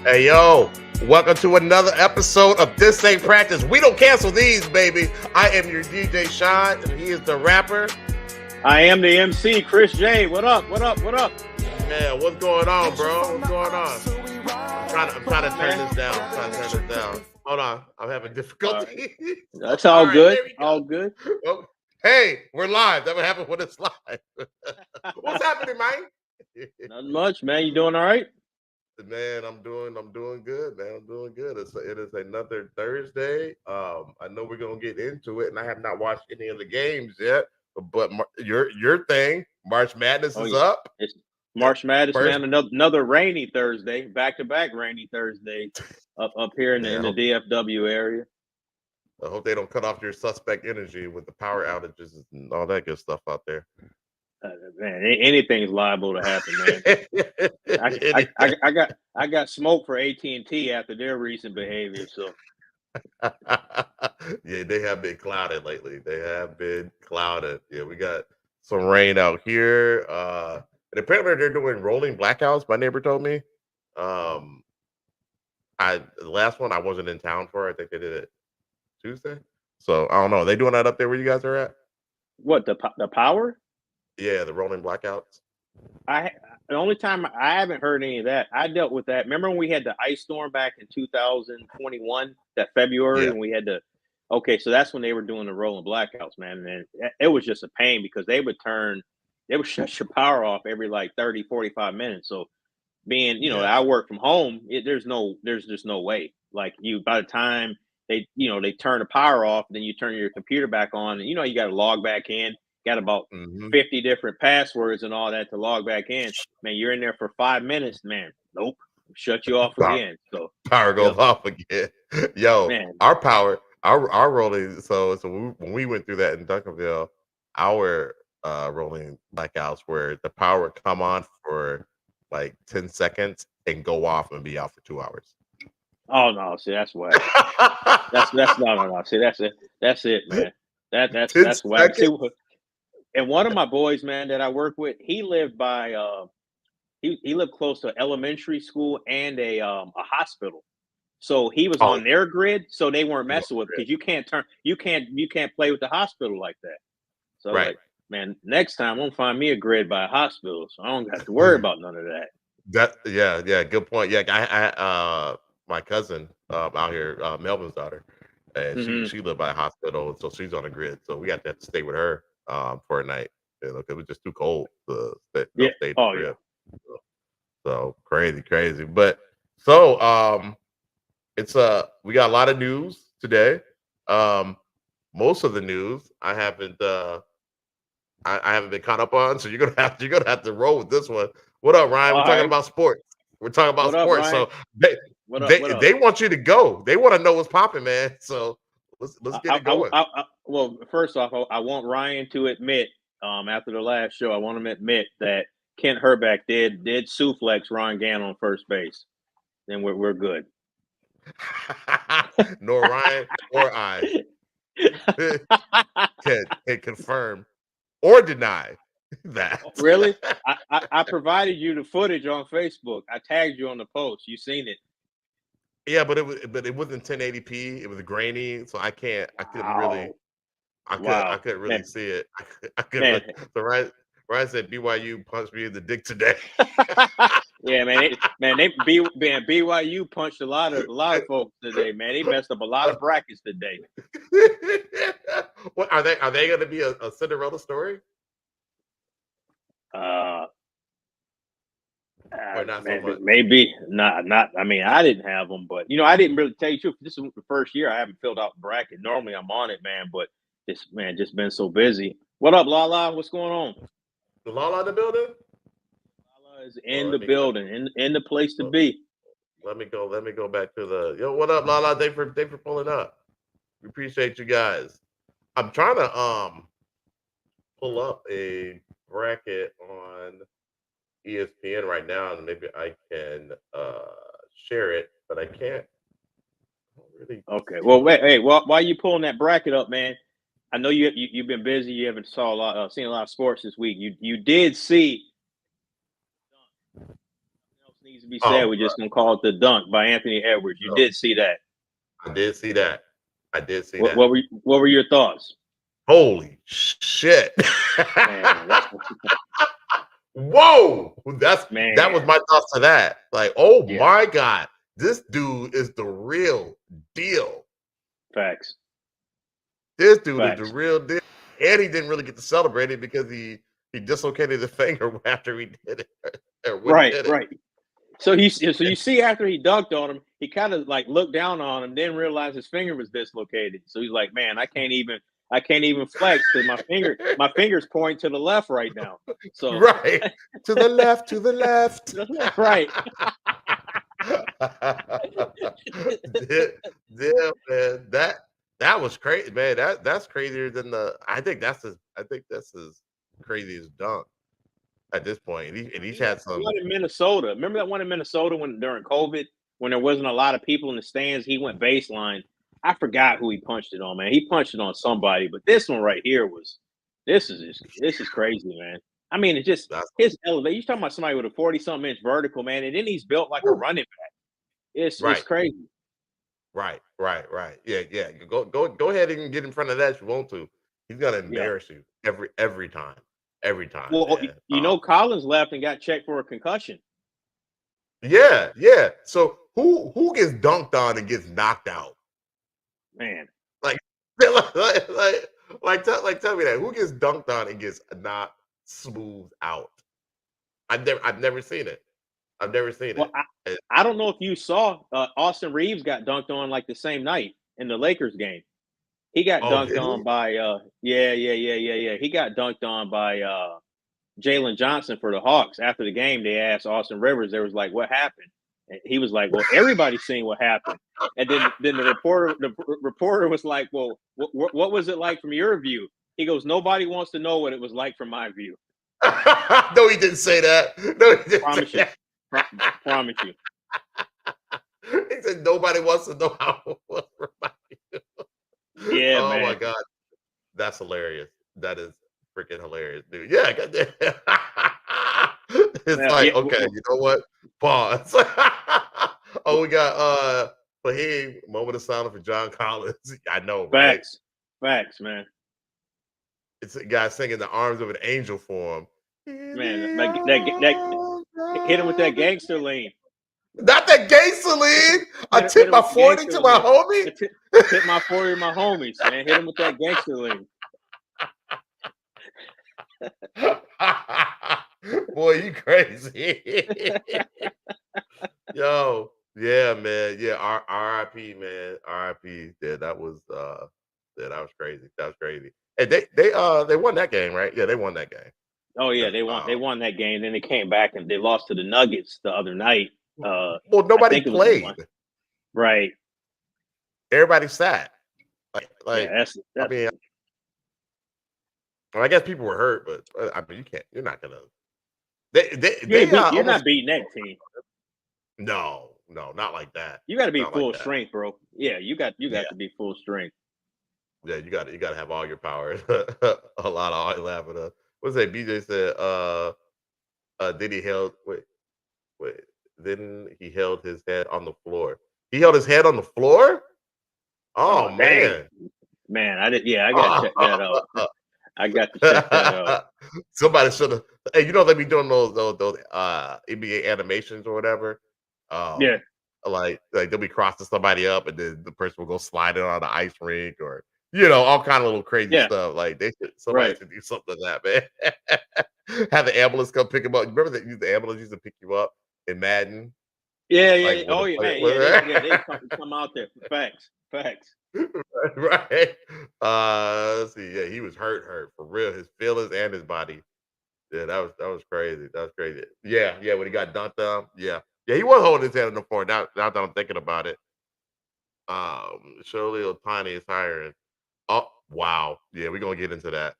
Hey, yo, welcome to another episode of This Ain't Practice. We don't cancel these, baby. I am your DJ Sean, and he is the rapper. I am the MC, Chris J. What up? What up? What up? Man, what's going on, bro? What's going on? I'm trying to turn this down. Hold on. I'm having difficulty. That's all right, good. All good. Oh, hey, we're live. That would happen when it's live. What's happening, man? Nothing much, man. You doing all right? Man, I'm doing good, man. I'm doing good. It is another Thursday. I know we're gonna get into it, and I have not watched any of the games yet. But your thing, March Madness is up. It's March Madness, First- man. Another rainy Thursday, back-to-back rainy Thursday up here in the DFW area. I hope they don't cut off your suspect energy with the power outages and all that good stuff out there. Man, anything's liable to happen, man. I got smoke for AT&T after their recent behavior. So yeah, they have been clouded lately. Yeah, we got some rain out here. And apparently they're doing rolling blackouts. My neighbor told me. The last one I wasn't in town for. I think they did it Tuesday. So I don't know. Are they doing that up there where you guys are at? What, the power? Yeah, the rolling blackouts. The only time I haven't heard any of that, I dealt with that. Remember when we had the ice storm back in 2021, that February, when we had the. Okay, so that's when they were doing the rolling blackouts, man. And it was just a pain because they would shut your power off every like 30, 45 minutes. So being, I work from home, there's just no way. Like by the time they turn the power off, then you turn your computer back on, and you got to log back in. Got about 50 different passwords and all that to log back in. Man, you're in there for 5 minutes, man. Nope, shut you off again. So power goes off again. Yo, man. Our power, our rolling. So when we went through that in Duncanville, our rolling blackouts where the power would come on for like 10 seconds and go off and be out for 2 hours. Oh no, see that's whack. that's no. See that's it, man. That's whack. See, and one of my boys, man, that I work with, he lived by he lived close to elementary school and a hospital. So he was on their grid, so they weren't messing with it because you can't play with the hospital like that. So like, man, next time I'm gonna find me a grid by a hospital, so I don't have to worry about none of that. Yeah, good point. Yeah, I my cousin out here, Melvin's daughter, and she lived by a hospital, so she's on a grid. So we got to stay with her for a night. It was just too cold to stay in the grid. So crazy. But so it's we got a lot of news today. Most of the news I haven't been caught up on, so you're gonna have to roll with this one. What up, Ryan? We're talking about sports. We're talking about sports. So they want you to go. They want to know what's popping, man. So let's get it going. Well, first off, I want Ryan to admit, after the last show, I want him to admit that Kent Herbeck did suplex Ron Gann on first base. Then we're good. Nor Ryan or I can confirm or deny that. Really? I provided you the footage on Facebook. I tagged you on the post. You seen it? Yeah, but it wasn't 1080p. It was grainy, so I couldn't really see it. I couldn't. So Ryan said BYU punched me in the dick today. Yeah, BYU punched a lot of folks today, man. They messed up a lot of brackets today. What are they going to be a Cinderella story? Or not so much? Maybe not. I mean, I didn't have them, but I didn't really tell you the truth. This is the first year I haven't filled out the bracket. Normally I'm on it, man, but this man just been so busy. What up, Lala? What's going on? The Lala in the building? Lala is in the building, in the place to be. Let me go back to the what up, Lala? Thanks for pulling up. We appreciate you guys. I'm trying to pull up a bracket on ESPN right now, and maybe I can share it, but I can't really. Okay. Well, wait. Hey, while you pulling that bracket up, man, I know you've been busy. You haven't seen a lot of sports this week. You did see needs to be said. We're just gonna call it the dunk by Anthony Edwards. You did see that. I did see that. What were your thoughts? Holy shit! Man, Whoa, that was my thoughts to that. Like, oh my god, this dude is the real deal. Facts. This dude is the real deal, and he didn't really get to celebrate it because he dislocated his finger after he did it. Right. So you see after he dunked on him, he kind of like looked down on him, then realized his finger was dislocated. So he's like, "Man, I can't even flex because my finger's pointing to the left right now." So right to the left, right. Yeah, man, that was crazy, man. That's crazier than I think that's his craziest dunk at this point. And he's had some one in Minnesota. Remember that one in Minnesota during COVID when there wasn't a lot of people in the stands? He went baseline. I forgot who he punched it on, man. He punched it on somebody, but this one right here this is crazy, man. I mean, it's just his elevation. You're talking about somebody with a 40-something inch vertical, man, and then he's built like a running back. It's crazy. Right. Yeah. Go ahead and get in front of that if you want to. He's gonna embarrass you every time. Well, you know, Collins left and got checked for a concussion. Yeah. So who gets dunked on and gets knocked out? Man, like tell me that. Who gets dunked on and gets not smoothed out? I've never seen it. Well, I don't know if you saw Austin Reeves got dunked on like the same night in the Lakers game. He got dunked on by He got dunked on by Jalen Johnson for the Hawks. After the game, they asked Austin Rivers. They was like, "What happened?" And he was like, "Well, everybody's seen what happened." And then the reporter was like, "Well, what was it like from your view?" He goes, "Nobody wants to know what it was like from my view." No, he didn't say that. No, he didn't. Promise you. He said nobody wants to know how it was from my view. Yeah, oh man. my god, that's hilarious. That is freaking hilarious, dude. Yeah, it's okay, you know what? Pause. Oh, we got Fahim, moment of silence for John Collins. I know, right? Facts, man. It's a guy singing "The Arms of an Angel" for him. Man, that hit him with that gangster lean. Not that gangster lean. I tip my 40 to my homie. Tip my 40 to my homies, man. Hit him with that gangster lean. Boy, you crazy. Yo, yeah, man. Yeah, R.I.P. man. R.I.P. Yeah, that was crazy. That was crazy. And they won that game, right? Yeah, they won that game. Oh yeah, they won that game. Then they came back and they lost to the Nuggets the other night. Well, nobody played. Right. Everybody sat. That's I mean, I guess people were hurt, but I mean, you're not gonna. You're not beating that team. No, not like that. You got to be full strength, bro. Yeah, you got to be full strength. Yeah, you got to have all your power. A lot of all laughing. What's that? BJ said, then he held wait. Then he held his head on the floor. He held his head on the floor? Oh man. Man, I did. Yeah, I got to check that out. I got to check that out. Somebody should have. Hey, they be doing those NBA animations or whatever. Yeah. Like they'll be crossing somebody up, and then the person will go sliding on the ice rink, or all kind of little crazy stuff. Like somebody should do something like that, man. Have the ambulance come pick him up. Remember that the ambulance used to pick you up in Madden? Yeah. They come out there. Facts. Right. Let's see. Yeah, he was hurt for real. His feelings and his body. Yeah, that was crazy. That was crazy. Yeah. When he got dunked on. Yeah, he was holding his head on the floor. Now that I'm thinking about it. Shirley Otani is hiring. Oh wow. Yeah, we're gonna get into that.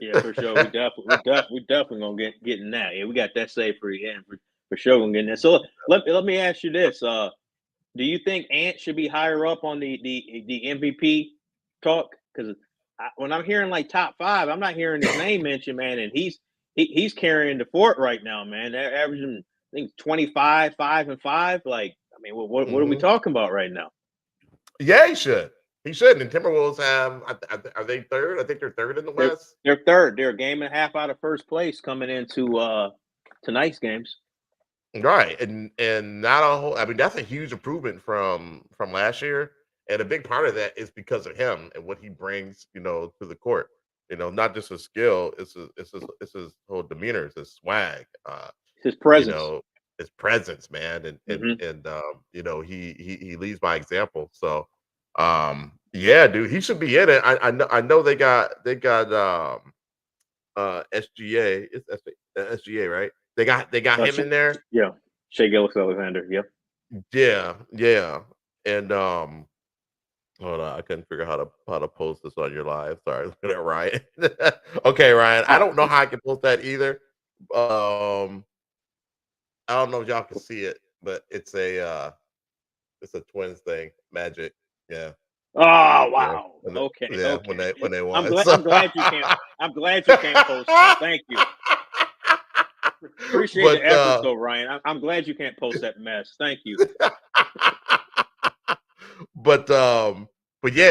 Yeah, for sure. We definitely gonna get in that. Yeah, we got that saved for you, and for sure gonna get in there. So let me ask you this: do you think Ant should be higher up on the MVP talk? Because when I'm hearing like top 5, I'm not hearing his name mentioned, man. And he's carrying the fort right now, man. They're averaging think 25, 5-5. Like, I mean, what are we talking about right now? Yeah, he should. He should. And Timberwolves have, are they third? I think they're third in the West. They're third. They're a game and a half out of first place coming into tonight's games. Right. And not a whole, I mean, that's a huge improvement from last year. And a big part of that is because of him and what he brings, to the court. Not just his skill, it's his whole demeanor, it's his swag, his presence. His presence, man. And he leads by example. So yeah, dude, he should be in it. I know they got SGA. It's SGA, right? They got him in there. Yeah. Shai Gilgeous-Alexander. Yep. Yeah. And hold on, I couldn't figure out how to post this on your live. Sorry, look at that, Ryan. Okay, Ryan. I don't know how I can post that either. I don't know if y'all can see it, but it's a Twins thing. Magic. Yeah. Oh wow. Yeah. Okay. Yeah. Okay. When they won. I'm glad you can't. I'm glad you can't post that. Thank you. Appreciate the effort, though, Ryan. I'm glad you can't post that mess. Thank you. But yeah,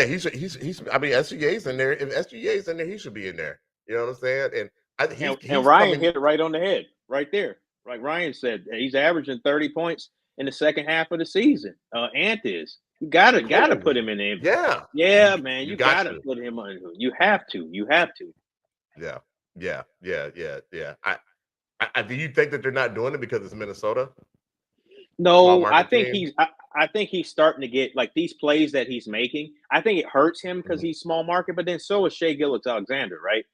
he's. I mean, SGA's in there. If SGA's in there, he should be in there. You know what I'm saying? And Ryan hit it right on the head, right there. Like Ryan said, he's averaging 30 points in the second half of the season. Ant is. You gotta put him in the NBA. Yeah, man. You gotta put him on. You have to. Yeah. Do you think that they're not doing it because it's Minnesota? No, I think he's starting to get like these plays that he's making. I think it hurts him because he's small market, but then so is Shai Gilgeous-Alexander, right?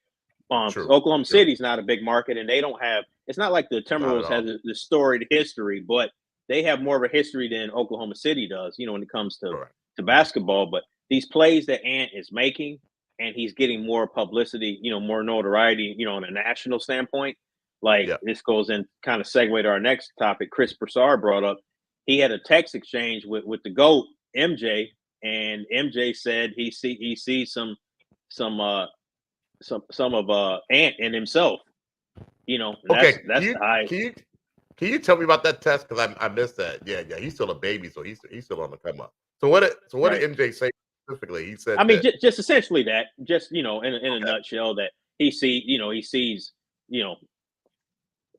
Oklahoma City's not a big market, and they don't have. It's not like the Timberwolves has the storied history, but they have more of a history than Oklahoma City does. When it comes to basketball. But these plays that Ant is making, and he's getting more publicity, more notoriety, on a national standpoint. Like this goes in kind of segue to our next topic. Chris Broussard brought up. He had a text exchange with the GOAT MJ, and MJ said he sees some of Ant in himself. Okay. Can you tell me about that test? Because I missed that. Yeah. He's still a baby, so he's still on the come up. So what did MJ say specifically? He said, I mean, just essentially that, just in a nutshell, that he sees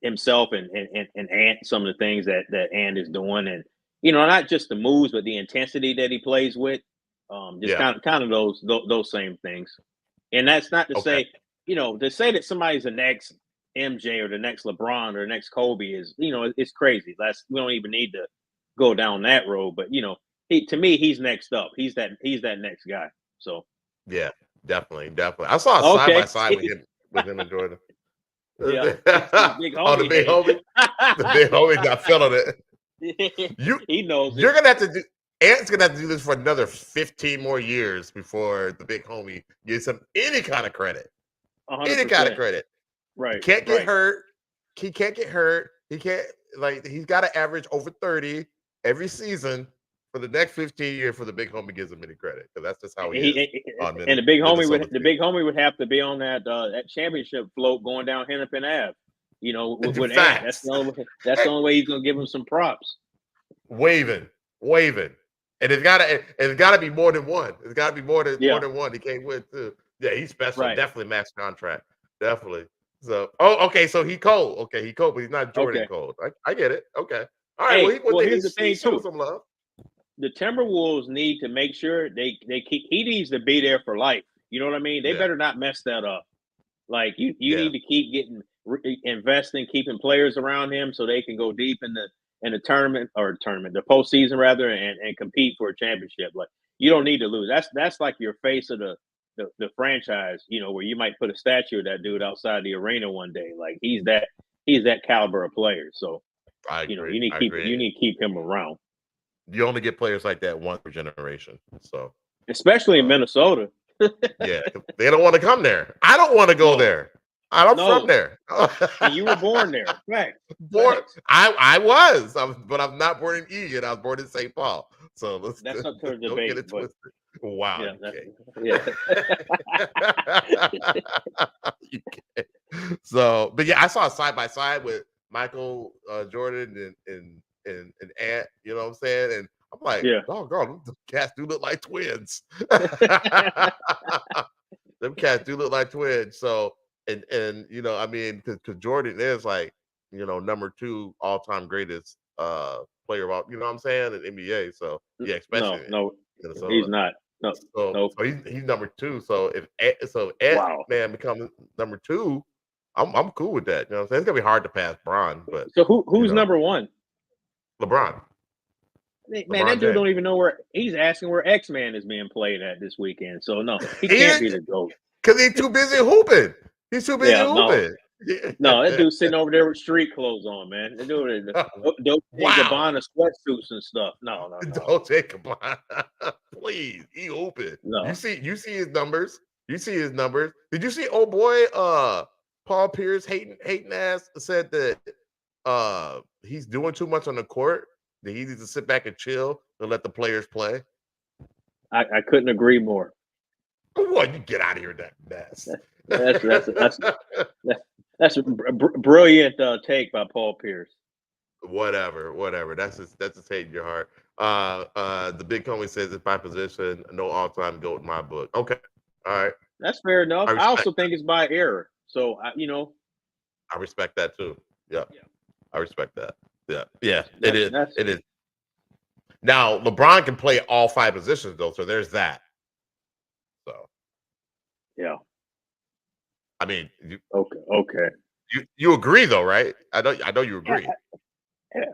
himself and Ant, some of the things that Ant is doing, and not just the moves, but the intensity that he plays with. Kind of those same things. And that's not to say, to say that somebody's the next MJ or the next LeBron or the next Kobe is, it's crazy. We don't even need to go down that road. But to me, he's next up. He's that next guy. So yeah, definitely. I saw a side by side with him and Jordan. Yeah, the big homie. The big homie got feeling it. He knows. You're gonna have to do. Ant's gonna have to do this for another 15 more years before the big homie gives him any kind of credit. 100%. Any kind of credit. Right. He can't get hurt. He can't get hurt. He can't he's got to average over 30 every season for the next 15 years for the big homie gives him any credit, because that's just how he is. And the big homie would have to be on that championship float going down Hennepin Ave. With Ant. That's the only way he's gonna give him some props. Waving. And it's gotta be more than one. It's gotta be more than one. He can't win too. Yeah, he's special. Right. Definitely max contract. Definitely. So okay, so he cold. Okay, he cold, but he's not Jordan cold. I get it. Okay. All right. Here's the thing too. Some love. The Timberwolves need to make sure they keep. He needs to be there for life. You know what I mean? They better not mess that up. Like you need to keep investing, keeping players around him so they can go deep in the the postseason rather, and compete for a championship. Like you don't need to lose. That's like your face of the franchise. Where you might put a statue of that dude outside the arena one day. Like he's that caliber of player. So I agree. You need to keep him around. You only get players like that once per generation. So especially in Minnesota. Yeah, they don't want to come there. I don't want to go there. I'm from there. And you were born there. Right. I was, but I'm not born in Egan. I was born in St. Paul. So that's up to a debate. Get it twisted. Wow. Yeah. So, but yeah, I saw a side by side with Michael Jordan and Ant. You know what I'm saying? And I'm like, Yeah. oh God, the cats do look like twins. Them cats do look like twins. So and you know, I mean, because Jordan is like, you know, number 2 all-time greatest player of all, you know what I'm saying, in NBA. So yeah, especially No, in no, he's Minnesota. not. No, So no. so he's number 2. So if Wow. Ant-Man becomes number 2, I'm cool with that. You know what I'm saying? It's gonna be hard to pass Bron, but So you who's know, number 1? LeBron. Man, LeBron that dude James. don't even know where he's asking where X-Man is being played at this weekend. So no, he He can't be the GOAT. because he's too busy hooping. He's too busy Yeah, no. hooping. No, that dude's sitting over there with street clothes on, man. That dude, Dolce and Wow. Gabbana sweatsuits and stuff. No. Don't take a blind. Please, he open. You No. see his numbers. You see his numbers. Did you see old boy Paul Pierce hating ass said that he's doing too much on the court, that he needs to sit back and chill and let the players play? I couldn't agree more. What, you get out of here with that mess. That's a brilliant take by Paul Pierce. Whatever. That's just hate in your heart. The big homie says it's by position, no all-time GOAT in my book. Okay. All right. That's fair enough. I also think it's by error. So I respect that too. Yeah. I respect that. Yeah. It is. Now LeBron can play all 5 positions though, so there's that. So yeah. I mean, okay. You agree though, right? I know you agree.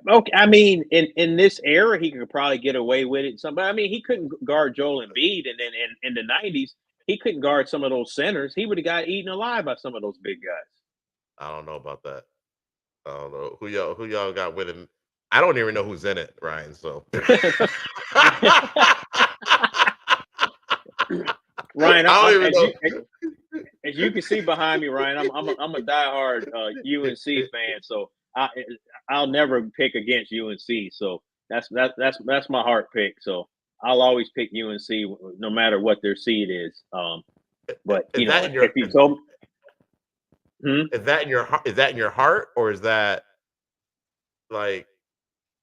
Okay, I mean, in this era, he could probably get away with it. But I mean, he couldn't guard Joel Embiid, and then in the '90s, he couldn't guard some of those centers. He would have got eaten alive by some of those big guys. I don't know about that. I don't know who y'all got with him. I don't even know who's in it, Ryan. So Ryan, as you can see behind me, Ryan, I'm a diehard UNC fan. So I'll never pick against UNC. So that's my heart pick. So I'll always pick UNC no matter what their seed is. But if you told me, is that in your heart, or is that like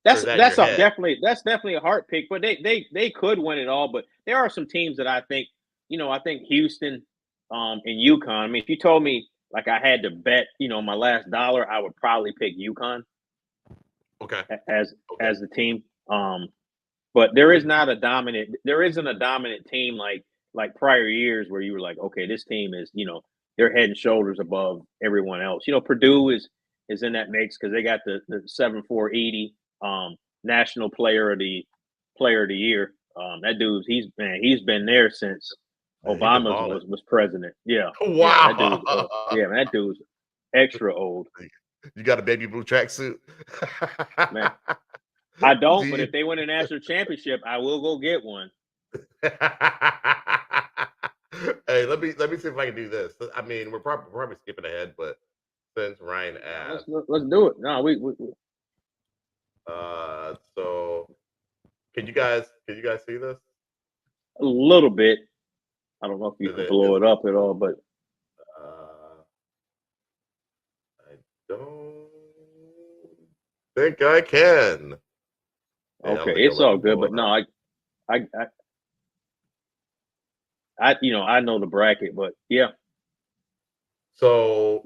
that's definitely a heart pick? But they could win it all. But there are some teams that I think Houston, and UConn. I mean, if you told me like I had to bet, my last dollar, I would probably pick UConn. Okay. As the team. But there isn't a dominant team like prior years where you were like, okay, this team is, they're head and shoulders above everyone else. Purdue is in that mix because they got the 7-4-80 national player of the year. That dude, he's been there since Obama was president. Yeah. Wow. That dude's extra old. You got a baby blue tracksuit? Man, I don't, but if they win a national championship, I will go get one. Hey, let me see if I can do this. I mean, we're probably skipping ahead, but since Ryan asked, let's do it. No, we. So can you guys see this? A little bit. I don't know if you can blow it up at all, but I don't think I can. Okay, it's all good, but no, I know the bracket, but yeah. So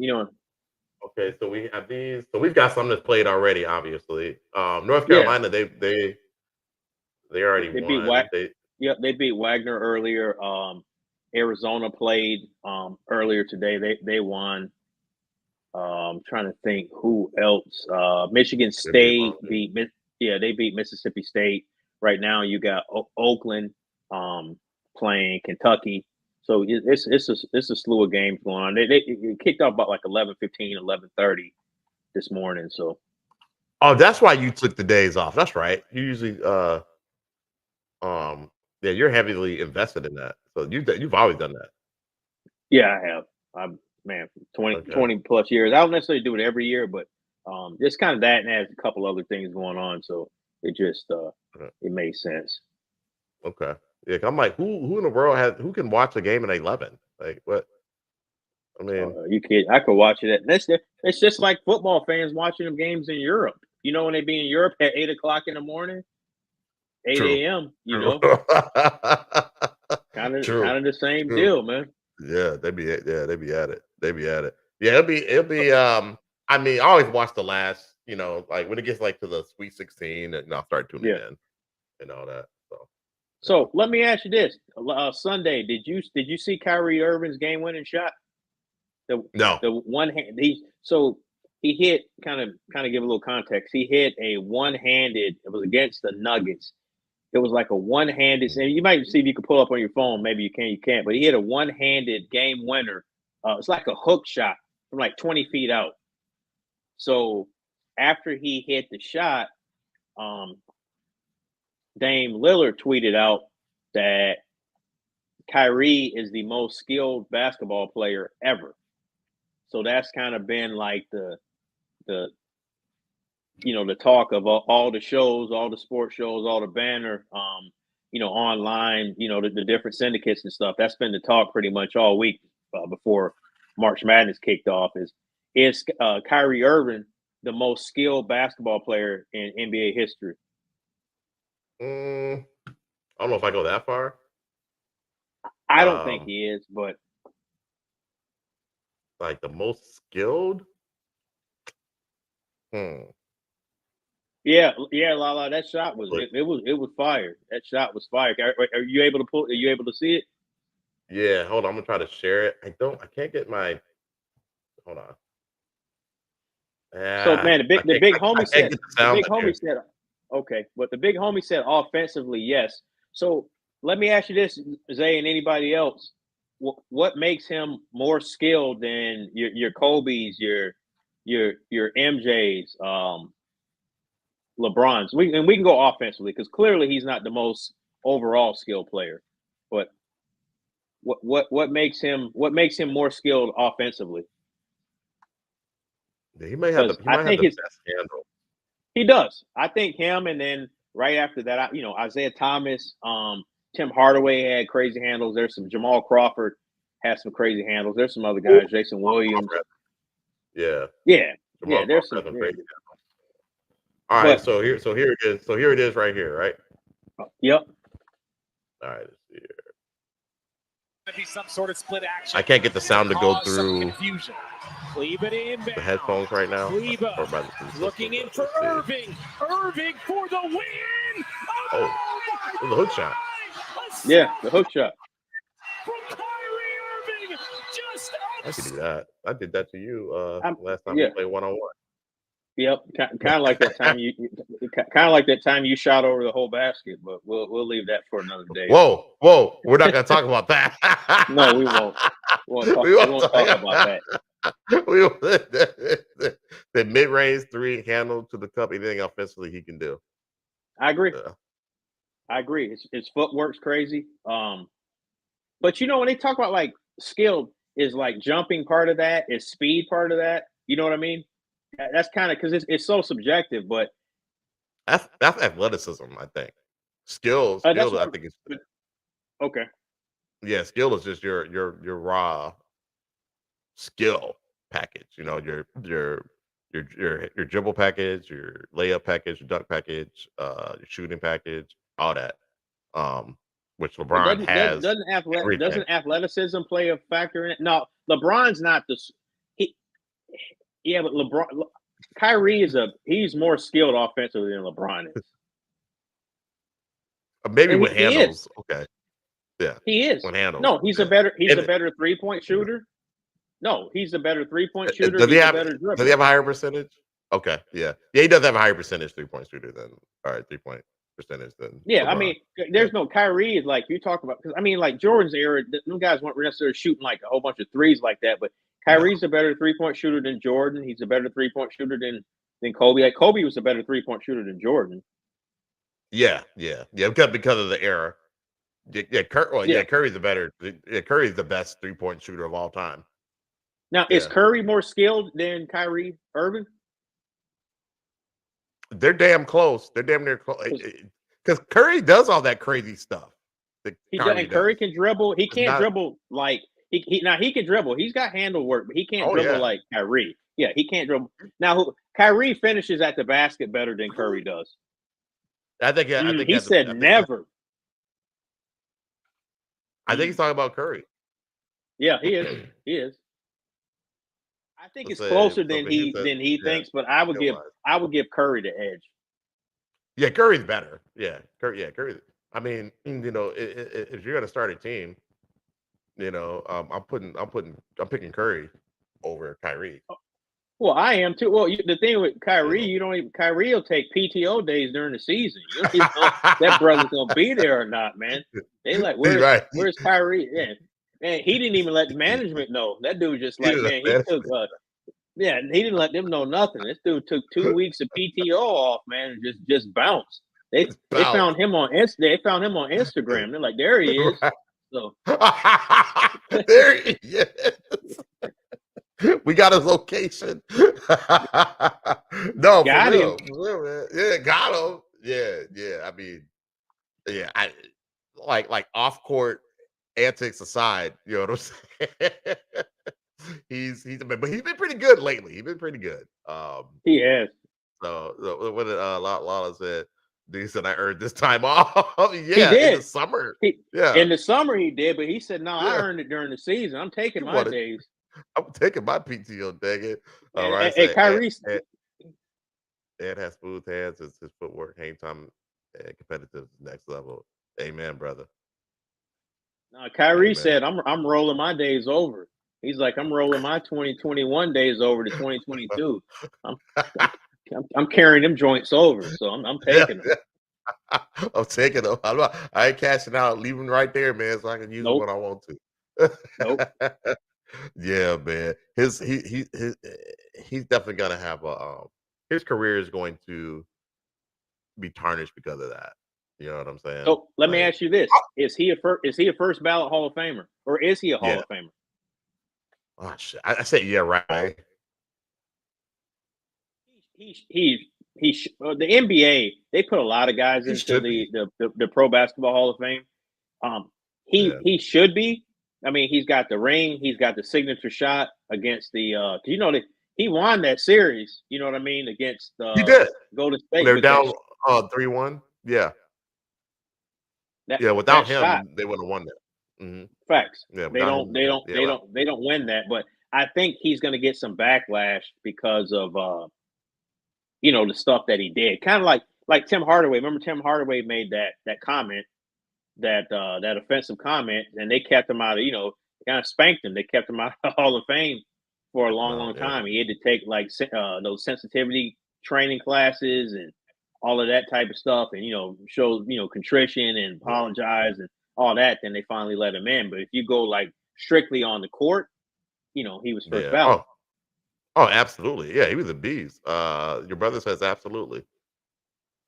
okay, so we have these. So we've got some that's played already. Obviously, North Carolina, they already won. They beat Wagner earlier. Arizona played earlier today. They won. I'm trying to think who else. Michigan State beat Mississippi State. Right now, you got Oakland playing Kentucky. So it's a slew of games going on. They kicked off about like 11:15, 11:30 this morning. So, that's why you took the days off. That's right. You usually you're heavily invested in that. So you've always done that. Yeah, I have. I'm 20 plus years. I don't necessarily do it every year, but just kind of that, and has a couple other things going on. So it just it made sense. Okay. Yeah, I'm like, who in the world who can watch a game at 11? Like what? I mean, you kid, I could watch it. It's just like football fans watching them games in Europe. You know, when they be in Europe at 8:00 in the morning, 8 true. a.m. You True. know, True. kind of the same True. deal, man. Yeah, they be at it. They be at it. Yeah, it'll be I mean, I always watch the last, like when it gets like to the Sweet 16, and I'll start tuning in and all that. So let me ask you this: Sunday, did you see Kyrie Irving's game-winning shot? No. The one hand he hit, kind of give a little context. He hit a one-handed. It was against the Nuggets. It was like a one-handed. And you might see if you can pull up on your phone. Maybe you can, you can't. But he hit a one-handed game winner. It's like a hook shot from like 20 feet out. So after he hit the shot, Dame Lillard tweeted out that Kyrie is the most skilled basketball player ever. So that's kind of been like the talk of all the shows, all the sports shows, all the banner, online, the different syndicates and stuff. That's been the talk pretty much all week before March Madness kicked off. Is Kyrie Irving the most skilled basketball player in NBA history? I don't know if I go that far. I don't think he is, but like the most skilled. Yeah, Lala. That shot was it was fire. That shot was fire. Are you able to pull? Are you able to see it? Yeah, hold on. I'm gonna try to share it. I can't get my. Hold on. So man, the big homie said, okay, but the big homie said offensively, yes. So let me ask you this, Zay, and anybody else: what makes him more skilled than your Kobe's, your MJ's, LeBron's? We can go offensively because clearly he's not the most overall skilled player, but what makes him more skilled offensively? He might have the best handle. He does. I think him, and then right after that, Isaiah Thomas, Tim Hardaway had crazy handles. There's some Jamal Crawford has some crazy handles. There's some other guys, Jason Williams. Yeah. There's some crazy handles. All right, so here it is. So here it is right here, right? Yep. All right, let's see here. Be some sort of split action. I can't get the sound to go through the headphones right now. Looking in for Irving. Irving for the win. Oh, it was a hook shot. Yeah, the hook shot. From Kyrie Irving. I could do that. I did that to you last time we played one-on-one. Yep, kind of like that time you shot over the whole basket, but we'll leave that for another day. Whoa, we're not gonna talk about that. No, we won't. We won't talk about that. The mid-range three handle to the cup, anything offensively he can do. I agree. I agree. His footwork's crazy. But when they talk about like skilled, is like jumping part of that, is speed part of that. You know what I mean? That's kind of because it's so subjective, but that's athleticism, I think. Skill, I think is okay. Yeah, skill is just your raw skill package. Your dribble package, your layup package, your dunk package, your shooting package, all that. Which LeBron has. Doesn't athleticism play a factor in it? No, LeBron's not the. Yeah, but Kyrie he's more skilled offensively than LeBron is. Maybe with handles. Okay. Yeah. He is. With handles. No, he's a better 3-point shooter. No, he's a better 3-point shooter. Does he have a higher percentage? Okay. Yeah. Yeah, he does have a higher percentage 3-point shooter than 3-point percentage than LeBron. I mean, there's no Kyrie is like you talk about, because I mean, like Jordan's era, them guys weren't necessarily shooting like a whole bunch of threes like that, but Kyrie's a better 3-point shooter than Jordan. He's a better 3-point shooter than Kobe. Like Kobe was a better 3-point shooter than Jordan. Yeah, because of the era. Yeah, Curry's Curry's the best 3-point shooter of all time. Now, is Curry more skilled than Kyrie Irving? They're damn close. They're damn near close. Because Curry does all that crazy stuff. Curry can dribble. He can't dribble like Now he can dribble. He's got handle work, but he can't Oh dribble yeah, like Kyrie. Yeah, he can't dribble. Now Kyrie finishes at the basket better than Curry does. I think. Yeah, I think. He said never. I think he's talking about Curry. Yeah, he is. He is. I think it's closer than he thinks, but I would give Curry the edge. Yeah, Curry's better. Yeah, Curry. I mean, if you're gonna start a team, I'm picking Curry over Kyrie. Well, I am too. Well, the thing with Kyrie, Kyrie will take PTO days during the season. You don't even know if that brother's gonna be there or not, man. They like, where's Kyrie? Yeah, man, he didn't even let the management know. That dude just like, man, he took. He didn't let them know nothing. This dude took 2 weeks of PTO off, man, and just bounced. They found him on They found him on Instagram. They're like, there he is. So there he is. We got his location. No, got him. For real, man. Yeah, got him. Yeah. I mean, yeah, I like off court antics aside, you know what I'm saying? But he's been pretty good lately. He's been pretty good. He has. So what did Lala said? He said I earned this time off. Yeah, he did. In the summer. In the summer he did, but he said no, I earned it during the season. I'm taking my days. I'm taking my PTO, dang it. And Kyrie Ed has smooth hands. His footwork, hang time, and competitive next level. Amen, brother. Kyrie said, I'm rolling my days over. He's like, I'm rolling my 2021 days over to 2022. I'm carrying them joints over, so I'm taking them. I'm taking them. I ain't cashing out. Leave them right there, man, so I can use them when I want to. Nope. Yeah, man. He's definitely gonna have his career is going to be tarnished because of that. You know what I'm saying? So let me ask you this: Is he a first ballot Hall of Famer, or is he a Hall of Famer? Oh shit! I said yeah, right. The NBA, they put a lot of guys into the Pro Basketball Hall of Fame. He should be. I mean, he's got the ring, he's got the signature shot against the. He won that series. You know what I mean? Against he did. Golden State. They're down 3-1. Yeah. Without him, shot, they wouldn't have won that. Mm-hmm. Facts. Yeah, they don't win that. But I think he's going to get some backlash because of the stuff that he did. Kind of like Tim Hardaway. Remember Tim Hardaway made that comment, that offensive comment, and they kept him out of, kind of spanked him. They kept him out of the Hall of Fame for a long time. He had to take those sensitivity training classes and all of that type of stuff, and show contrition and apologize and all that. Then they finally let him in. But if you go like strictly on the court, he was first ballot. Oh, absolutely. Yeah, he was a beast. Your brother says absolutely.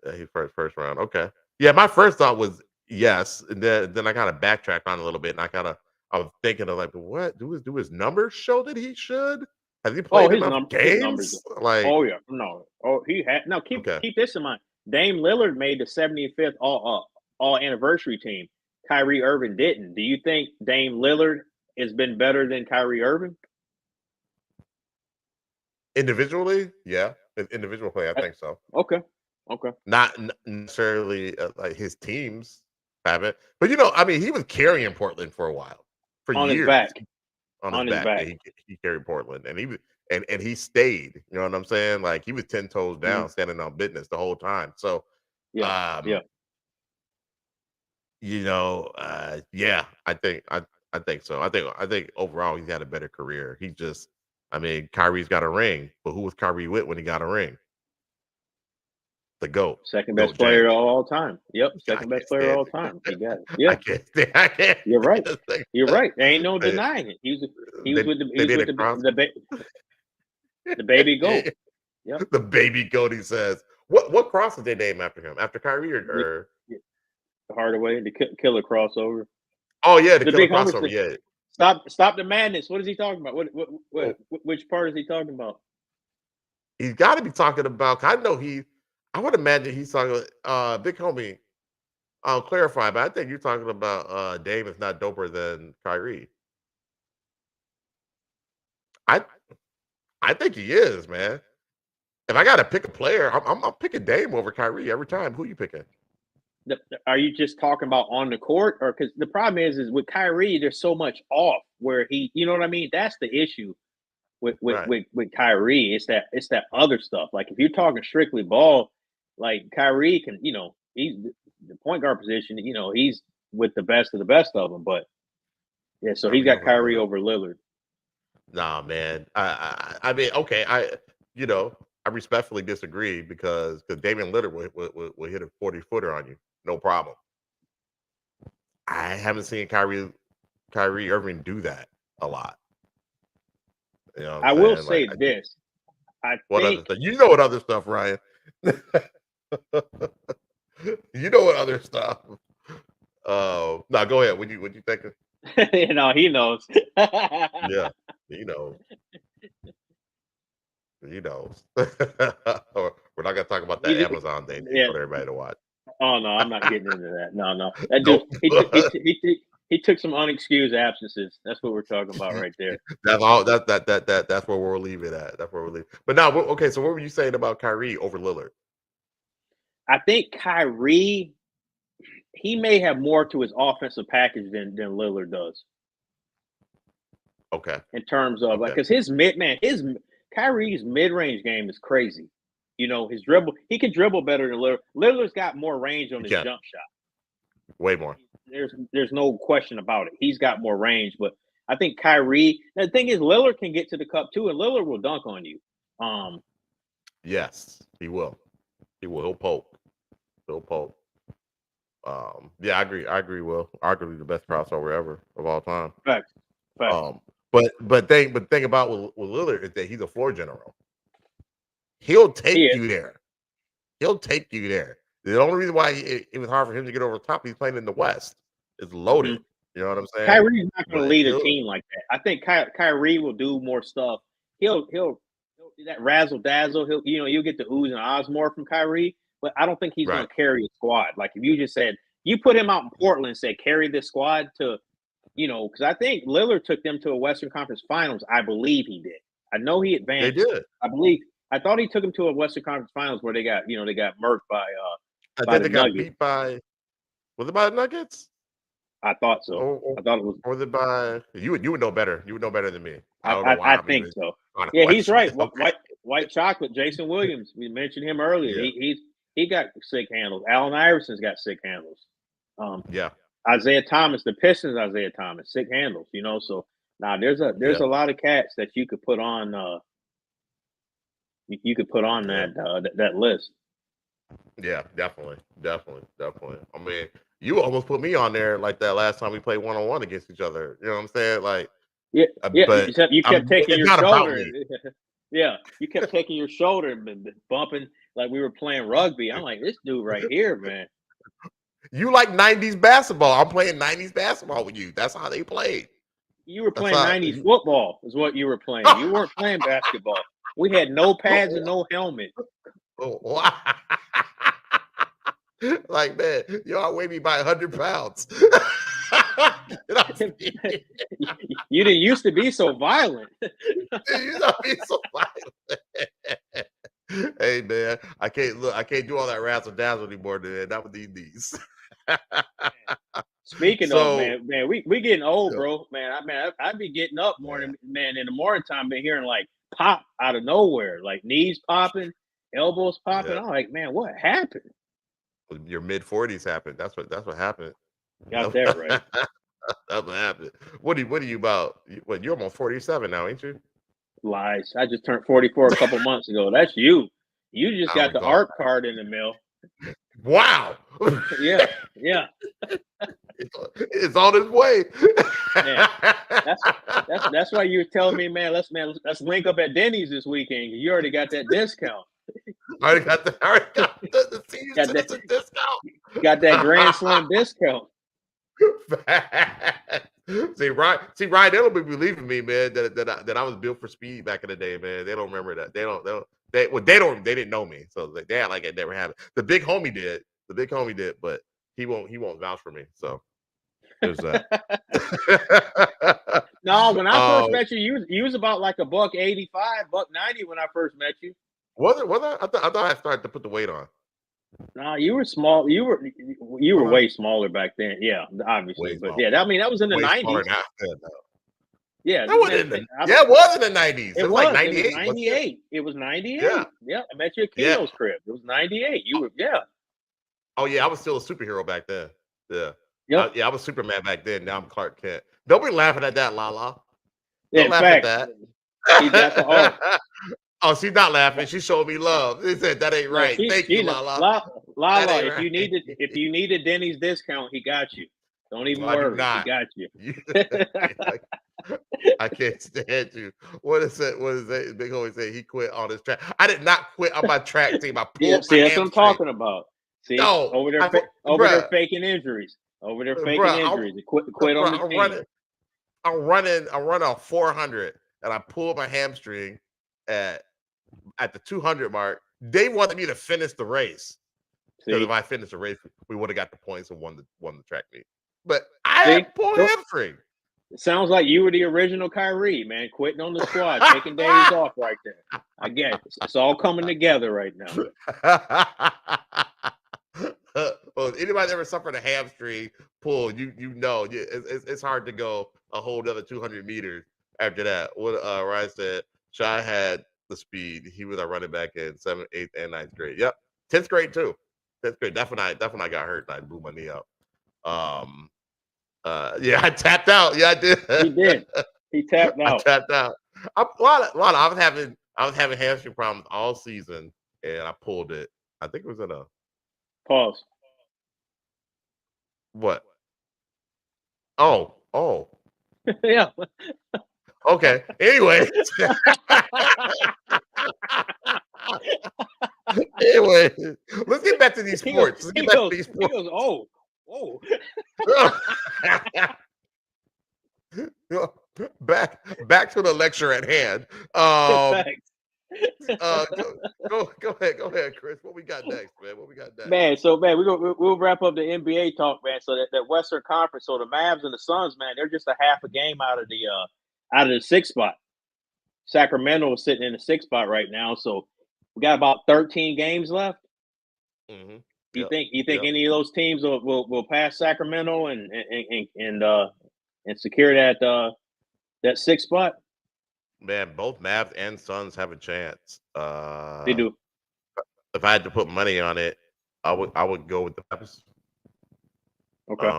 Yeah, he first round. Okay. Yeah, my first thought was yes, and then I kind of backtracked on a little bit, and I was thinking of like, what do his numbers show that he should? Has he played enough games? He had. No, keep this in mind. Dame Lillard made the 75th all anniversary team. Kyrie Irving didn't. Do you think Dame Lillard has been better than Kyrie Irving? Individually, yeah. Individual play, I think so. Okay. Not necessarily like his teams haven't, but I mean, he was carrying Portland for a while, for on years. His back. On his back. He carried Portland, and he was, and he stayed. You know what I'm saying? Like he was 10 toes down, standing on business the whole time. So, I think so. I think overall he's had a better career. Kyrie's got a ring, but who was Kyrie with when he got a ring? The GOAT. Second best player of all time. Yep. Second best player of all time. He got it. Yeah. I can't. You're right. You're right. There ain't no denying it. He was with the baby GOAT. Yep. The baby GOAT, he says. What cross did they name after him? After Kyrie or the Hardaway, the killer crossover. Oh yeah, the killer crossover. Yeah. Stop the madness. What is he talking about? Which part is he talking about? He's got to be talking about. I would imagine he's talking. Big homie. I'll clarify, but I think you're talking about Dame is not doper than Kyrie. I think he is, man. If I got to pick a player, I'm picking Dame over Kyrie every time. Who you picking? Are you just talking about on the court, or because the problem is with Kyrie, there's so much off where he, you know what I mean? That's the issue with Right. Kyrie. It's that other stuff. Like if you're talking strictly ball, like Kyrie can, he's the point guard position. He's with the best of them. But yeah, so he's got Kyrie over Lillard. Nah, man. I mean, okay. I respectfully disagree because Damian Lillard will hit a 40-footer on you, no problem. I haven't seen Kyrie Irving do that a lot. You know I will say this. What other stuff? You know what other stuff, Ryan? You know what other stuff? No, go ahead. What you thinking? He knows. Yeah, he knows. He knows. We're not gonna talk about that Amazon thing for everybody to watch. Oh no, I'm not getting into that. No. That dude, he took some unexcused absences. That's what we're talking about right there. That's all. That's where we'll leave it at. That's where we'll leave. But now, okay. So what were you saying about Kyrie over Lillard? I think Kyrie, he may have more to his offensive package than Lillard does. Okay. In terms of because Kyrie's mid-range game is crazy. His dribble, he can dribble better than Lillard. Lillard's got more range on his jump shot. Way more. There's no question about it. He's got more range, but I think Kyrie. The thing is, Lillard can get to the cup too, and Lillard will dunk on you. Yes, he will. He'll poke. Yeah, I agree. Will arguably the best crossover ever of all time. Fact. But thing about with Lillard is that he's a floor general. He'll take you there. The only reason why it was hard for him to get over the top, he's playing in the West. It's loaded. Mm-hmm. You know what I'm saying? Kyrie's not going to lead a team like that. I think Kyrie will do more stuff. He'll that razzle dazzle. You'll get the oohs and ahs more from Kyrie, but I don't think he's going to carry a squad. Like if you just said you put him out in Portland and said carry this squad to, because I think Lillard took them to a Western Conference Finals. I believe he did. I know he advanced. They did. I thought he took them to a Western Conference Finals where they got murked by. I think they got beat by. Was it by the Nuggets? I thought so. I thought it was. Or was it by you? Would know better. You would know better than me. I think so. Yeah, he's right. White chocolate. Jason Williams. We mentioned him earlier. Yeah. He got sick handles. Allen Iverson's got sick handles. Yeah. Isaiah Thomas, the Pistons. Isaiah Thomas, sick handles. So now there's a lot of cats that you could put on. You could put on that list. Yeah, definitely. I mean, you almost put me on there like that last time we played 1-on-1 against each other. You know what I'm saying? Like, but you kept taking your shoulder. Yeah, you kept taking your shoulder and bumping like we were playing rugby. I'm like, this dude right here, man. You like 90s basketball. I'm playing 90s basketball with you. That's how they played. You were playing 90s football is what you were playing. You weren't playing basketball. We had no pads and no helmet. Oh, wow. Like, man, you outweigh me by 100 pounds. You didn't used to be so violent. Hey, man, I can't do all that razzle dazzle anymore, man. Not with these knees. Speaking of, man, we getting old, bro. Man, I'd be getting up in the morning time, been hearing like pop out of nowhere, like knees popping, elbows popping. Yeah. I'm like, man, what happened? Your mid-40s happened. That's what happened. Got that right. That's what happened. What are you about? You're almost 47 now, ain't you? Lies. I just turned 44 a couple months ago. That's you. You just got the ARP card in the mail. Wow. Yeah. It's on its way. Man, that's why you were telling me, man, let's link up at Denny's this weekend. You already got that discount. I already got the senior citizen discount. Got that Grand Slam discount. See, Ryan, they don't be believing me, man, that I was built for speed back in the day, man. They don't remember that. They didn't know me. So they act like it never happened. The big homie did, but he won't vouch for me. So there's that. No, when I first met you, you was about like $185, $190 when I first met you. Was it? I thought I started to put the weight on. No, you were small. You were way smaller back then. Yeah, obviously, but yeah, I mean that was in the '90s. Yeah, that wasn't. It was in the '90s. It was like '98. '98. It was '98. Yeah, I met you at Keno's crib. It was '98. You were Oh yeah, I was still a superhero back then. Yeah. Yep. I was Superman back then. Now I'm Clark Kent. Don't be laughing at that, Lala. Don't laugh at that. He got the Oh, she's not laughing. She showed me love. She said that ain't right. Thank you, Lala. Lala, if you need a Denny's discount, he got you. Don't even worry. He got you. I can't stand you. What is that? Big always say he quit on his track. I did not quit on my track team. I pulled see, that's what I'm talking about. See, over there faking injuries. Over there faking injuries. Quit on the team. I'm running a 400 and I pulled my hamstring at the 200 mark. They wanted me to finish the race because if I finished the race, we would have got the points and won the track meet. But I had pulled hamstring. It sounds like you were the original Kyrie, man, quitting on the squad, taking days off right there. I get it. It's all coming together right now. Well, if anybody ever suffered a hamstring pull, you know it's hard to go a whole other 200 meters after that. What Ryan said, Shy had the speed. He was our running back in 7th, 8th, and 9th grade. Yep, 10th grade too. 10th grade. That's when I got hurt and I blew my knee out. Yeah, I tapped out. Yeah, I did. He did. He tapped out. I tapped out. I was having hamstring problems all season, and I pulled it. I think it was in a pause. What? Oh. Yeah. Okay. Anyway. Anyway, let's get back to these sports. He goes, oh. Back to the lecture at hand. Go ahead, Chris. What we got next, man? Man, so we'll wrap up the NBA talk, man. So that Western Conference, so the Mavs and the Suns, man, they're just a half a game out of the 6th spot. Sacramento is sitting in the 6th spot right now, so we got about 13 games left. Mm-hmm. You think any of those teams will pass Sacramento and secure that 6th spot? Man, both Mavs and Suns have a chance. They do. If I had to put money on it, I would go with the Mavs. Okay.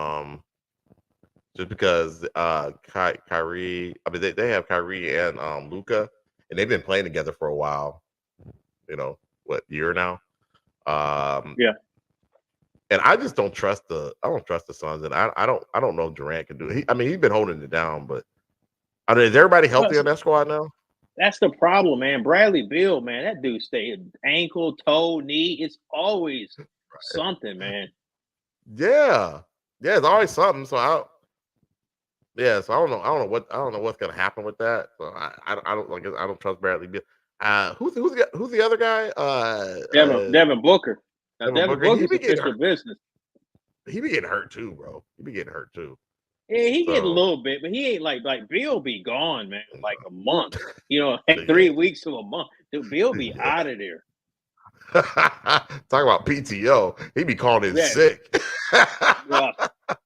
Just because Kyrie, I mean they have Kyrie and Luka, and they've been playing together for a while. You know, what year now? Yeah. And I just don't trust the Suns, and I don't know if Durant can do it. He's been holding it down, but I mean, is everybody healthy on that squad now? That's the problem, man. Bradley Beal, man, that dude stayed ankle, toe, knee. It's always something, man. Yeah, it's always something. So I don't know what's gonna happen with that. So I don't trust Bradley Beal. Who's the other guy? Devin Booker. Now, Devin Booker's official business. He be getting hurt too, bro. Yeah, he get a little bit, but he ain't like Bill be gone, man. Like a month, 3 weeks to a month. Dude, Bill be out of there. Talk about PTO. He be calling in sick. Yeah.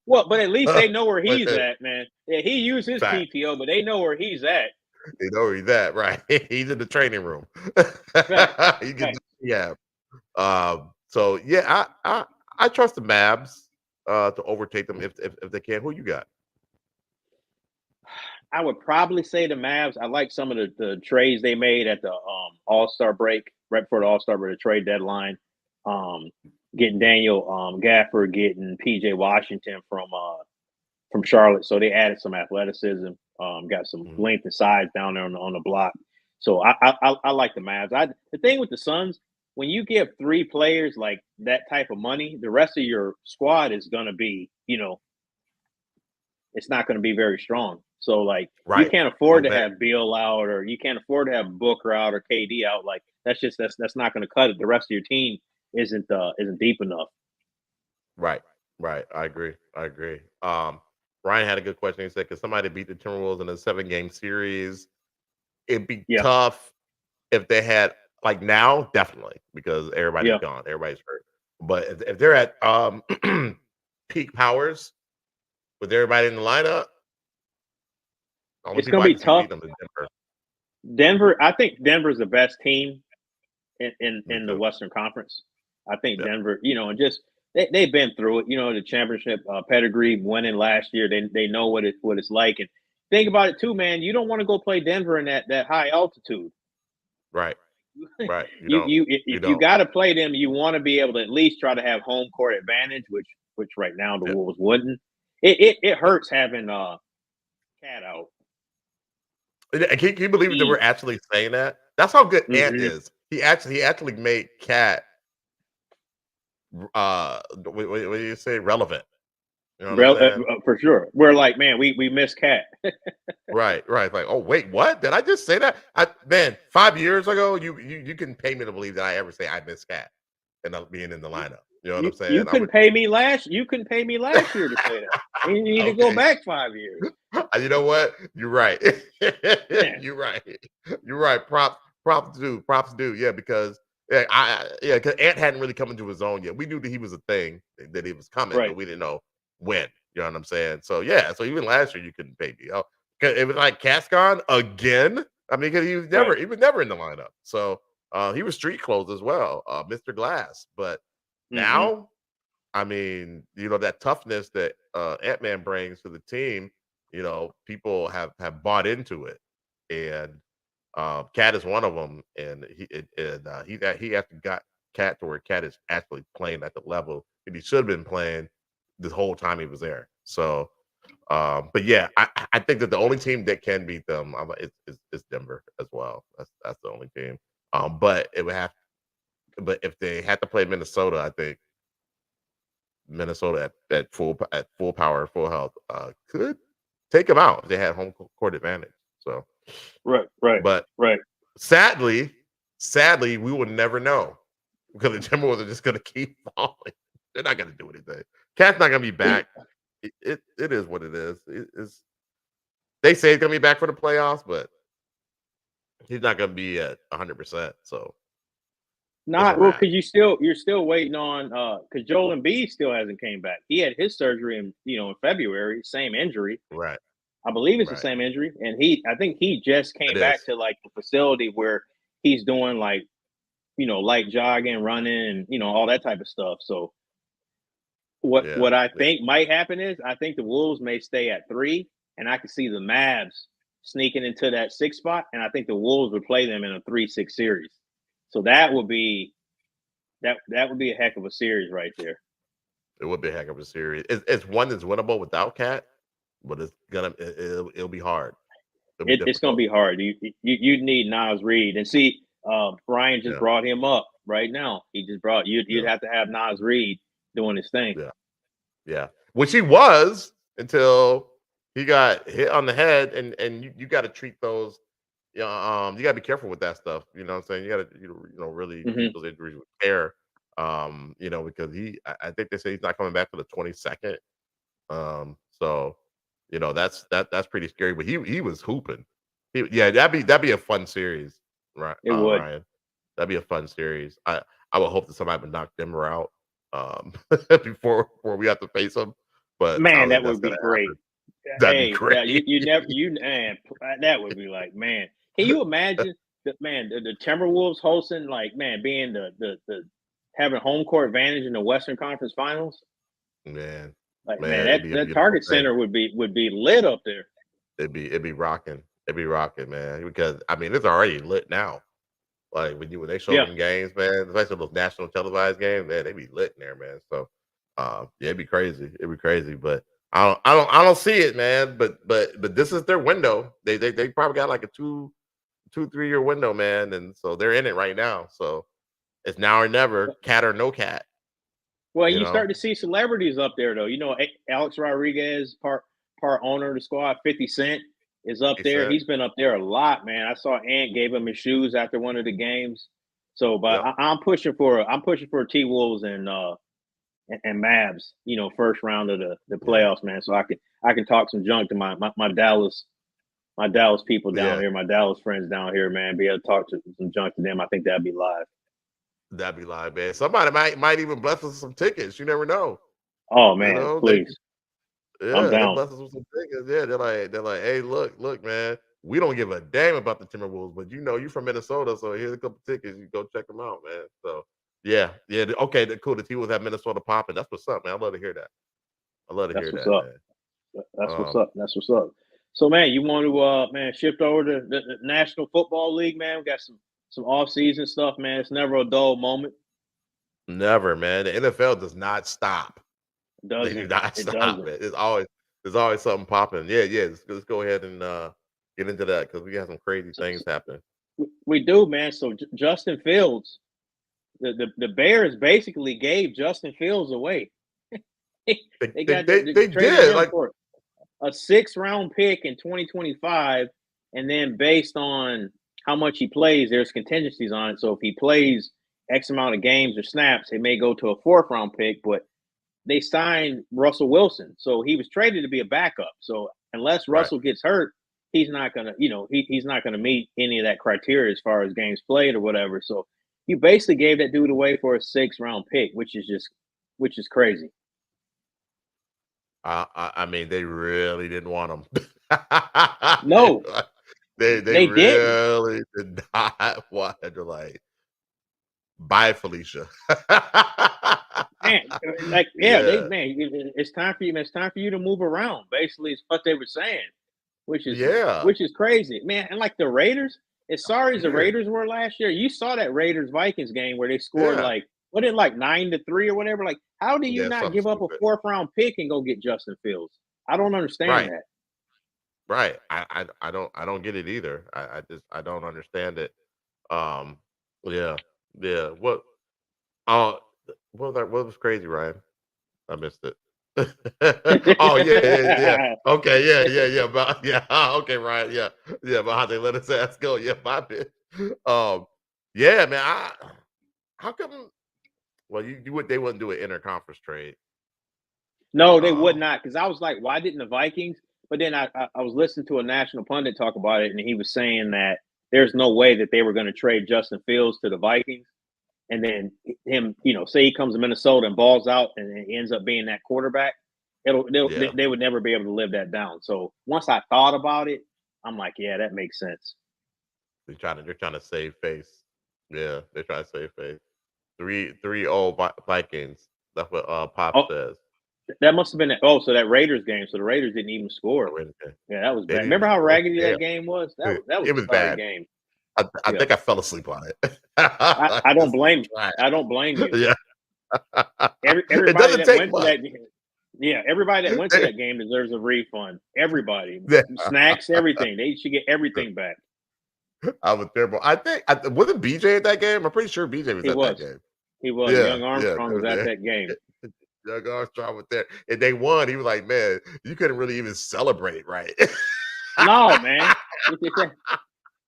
Well, but at least they know where he's at, man. Yeah, he used his PTO, but they know where he's at. They know where he's at, right? He's in the training room. Yeah. So yeah, I trust the Mavs to overtake them if they can. Who you got? I would probably say the Mavs. I like some of the trades they made at the All-Star break, right before the All-Star break, the trade deadline. Getting Daniel Gafford, getting PJ Washington from Charlotte. So they added some athleticism, got some length and size down there on the block. So I like the Mavs. The thing with the Suns, when you give 3 players like that type of money, the rest of your squad is going to be, it's not going to be very strong. So you can't afford to have Beal out, or you can't afford to have Booker out or KD out. Like that's not going to cut it. The rest of your team isn't deep enough. Right. I agree. Ryan had a good question. He said, "Could somebody beat the Timberwolves in a 7-game series?" It'd be Yeah. tough if they had like now, definitely, because everybody's Yeah. gone, everybody's hurt. But if they're at peak powers with everybody in the lineup, only It's people gonna I be can see tough. beating them is Denver. Denver, I think Denver's the best team Me in the too. Western Conference. I think Yeah. Denver, and just they've been through it. The championship pedigree, winning last year. They know what it's like. And think about it too, man. You don't want to go play Denver in that high altitude. Right. Right. You You don't. got to play them. You want to be able to at least try to have home court advantage, which right now the Yeah. Wolves wouldn't. It hurts having Cat out. Can you believe that we're actually saying that? That's how good Ant Mhm. is. He actually made Cat what do you say, relevant. You know what I'm saying? For sure. We're like, man, we miss Cat. Right. Like, oh wait, what? Did I just say that? Man, 5 years ago, you can pay me to believe that I ever say I miss Cat and being in the lineup. You know what I'm saying? You couldn't pay me last year to say that. You need to go back 5 years. You know what? You're right. Yeah. You're right. You're right. Props due. Yeah, because because Ant hadn't really come into his own yet. We knew that he was a thing, that he was coming, Right. but we didn't know when. You know what I'm saying? So yeah, so even last year you couldn't pay me. Oh, it was like Cascon again. I mean, because he was never in the lineup. So he was street clothes as well, Mr. Glass. But now, I mean, that toughness that Ant-Man brings to the team, people have bought into it, and Cat is one of them, and he actually got Cat to where Cat is actually playing at the level that he should have been playing the whole time he was there. So, but yeah, I think that the only team that can beat them is Denver as well. That's the only team. But if they had to play Minnesota, I think Minnesota at full power, full health, could take them out if they had home court advantage. So, Right. but sadly, we will never know because the Timberwolves are just going to keep falling. They're not going to do anything. Cat's not going to be back. It is what it is. They say he's going to be back for the playoffs, but he's not going to be at 100%. So. Not well, because you're still waiting on because Joel Embiid still hasn't came back. He had his surgery in February, same injury. Right. I believe it's the same injury, and I think he just came back to like the facility where he's doing like light jogging, running, and all that type of stuff. So what I think might happen is I think the Wolves may stay at 3, and I can see the Mavs sneaking into that 6 spot, and I think the Wolves would play them in a 3-6 series. So that would be a heck of a series right there. It would be a heck of a series. It's one that's winnable without Cat, but it'll be hard. It's gonna be hard. You need Naz Reid, and see, Ryan just brought him up right now. He just brought you'd have to have Naz Reid doing his thing. Yeah, which he was until he got hit on the head, and you got to treat those. You got to be careful with that stuff. You know what I'm saying? You got to really treat those injuries with care. Because I think they say he's not coming back to the 22nd. So that's pretty scary. But he was hooping. That'd be a fun series, right? It would. Ryan. That'd be a fun series. I would hope that somebody would knock Denver out before we have to face them. But man, that would be great. That'd be great. That would be like, man. Can you imagine the Timberwolves hosting, like, man, being the having home court advantage in the Western Conference Finals? Man, that Target Center would be lit up there. It'd be rocking. It'd be rocking, man. Because I mean, it's already lit now. Like when they show them games, man, especially those national televised games, man, they be lit in there, man. So, it'd be crazy. It'd be crazy, but I don't see it, man. But this is their window. They probably got like a 2-3 year window, man, and so they're in it right now. So it's now or never, Cat or no Cat. Well, you start to see celebrities up there, though. Alex Rodriguez, part owner of the squad, 50 Cent is up there. He's been up there a lot, man. I saw Ant gave him his shoes after one of the games. So, but I'm pushing for T Wolves and and Mavs, first round of the playoffs, man. So I can talk some junk to my Dallas people down here, my Dallas friends down here, man. Be able to talk to some junk to them. I think that'd be live. That'd be live, man. Somebody might even bless us with some tickets. You never know. Oh man, please. I'm down. They bless us with some tickets. Yeah, they're like, hey, look, man. We don't give a damn about the Timberwolves, but you're from Minnesota, so here's a couple tickets. You go check them out, man. So yeah. Okay, cool. The T-Wolves have Minnesota popping. That's what's up, man. I love to hear that. Man. That's what's up. That's what's up. So man, you want to shift over to the National Football League, man? We got some off-season stuff, man. It's never a dull moment. Never, man. The NFL does not stop. They do not stop, man. There's always something popping. Yeah. Let's go ahead and get into that because we got some crazy things happening. We do, man. So Justin Fields, the Bears basically gave Justin Fields away. they did like for a 6th-round pick in 2025, and then based on how much he plays, there's contingencies on it. So if he plays X amount of games or snaps, it may go to a 4th-round pick. But they signed Russell Wilson, so he was traded to be a backup. So unless Russell gets hurt, he's not gonna, he's not gonna meet any of that criteria as far as games played or whatever. So you basically gave that dude away for a 6th-round pick, which is crazy. I mean, they really didn't want him. No, they really did not want him. To like, bye, Felicia. Man, it's time for you. Man, it's time for you to move around. Basically, it's what they were saying, which is crazy, man. And like the Raiders, as sorry as the Raiders were last year, you saw that Raiders Vikings game where they scored 9-3 or whatever. Like, how do you not give up a 4th-round pick and go get Justin Fields? I don't understand that. Right. I don't get it either. I don't understand it. Yeah. What was crazy, Ryan? I missed it. Oh yeah. Okay, yeah. But okay, Ryan. Yeah. But how they let his ass go? Yeah, my bit. Yeah, man. How come? Well, they wouldn't do an interconference trade. No, they would not, because I was like, why didn't the Vikings? But then I was listening to a national pundit talk about it, and he was saying that there's no way that they were going to trade Justin Fields to the Vikings, and then him, say he comes to Minnesota and balls out, and he ends up being that quarterback. They would never be able to live that down. So once I thought about it, I'm like, yeah, that makes sense. They're trying to save face. Yeah, they're trying to save face. Three old Vikings. That's what Pop says. That must have been so that Raiders game. So the Raiders didn't even score. Yeah, that was bad. Remember how raggedy that game was? That was a bad game. I think I fell asleep on it. I don't blame you. I don't blame you. Yeah. Everybody that went to that game. Yeah, everybody that went to that game deserves a refund. Everybody, snacks, everything. They should get everything back. I was terrible. I think wasn't BJ at that game? I'm pretty sure BJ was that game. He was. Yeah, Young Armstrong was at that game. Young Armstrong was there, and they won. He was like, "Man, you couldn't really even celebrate, right?" No, man.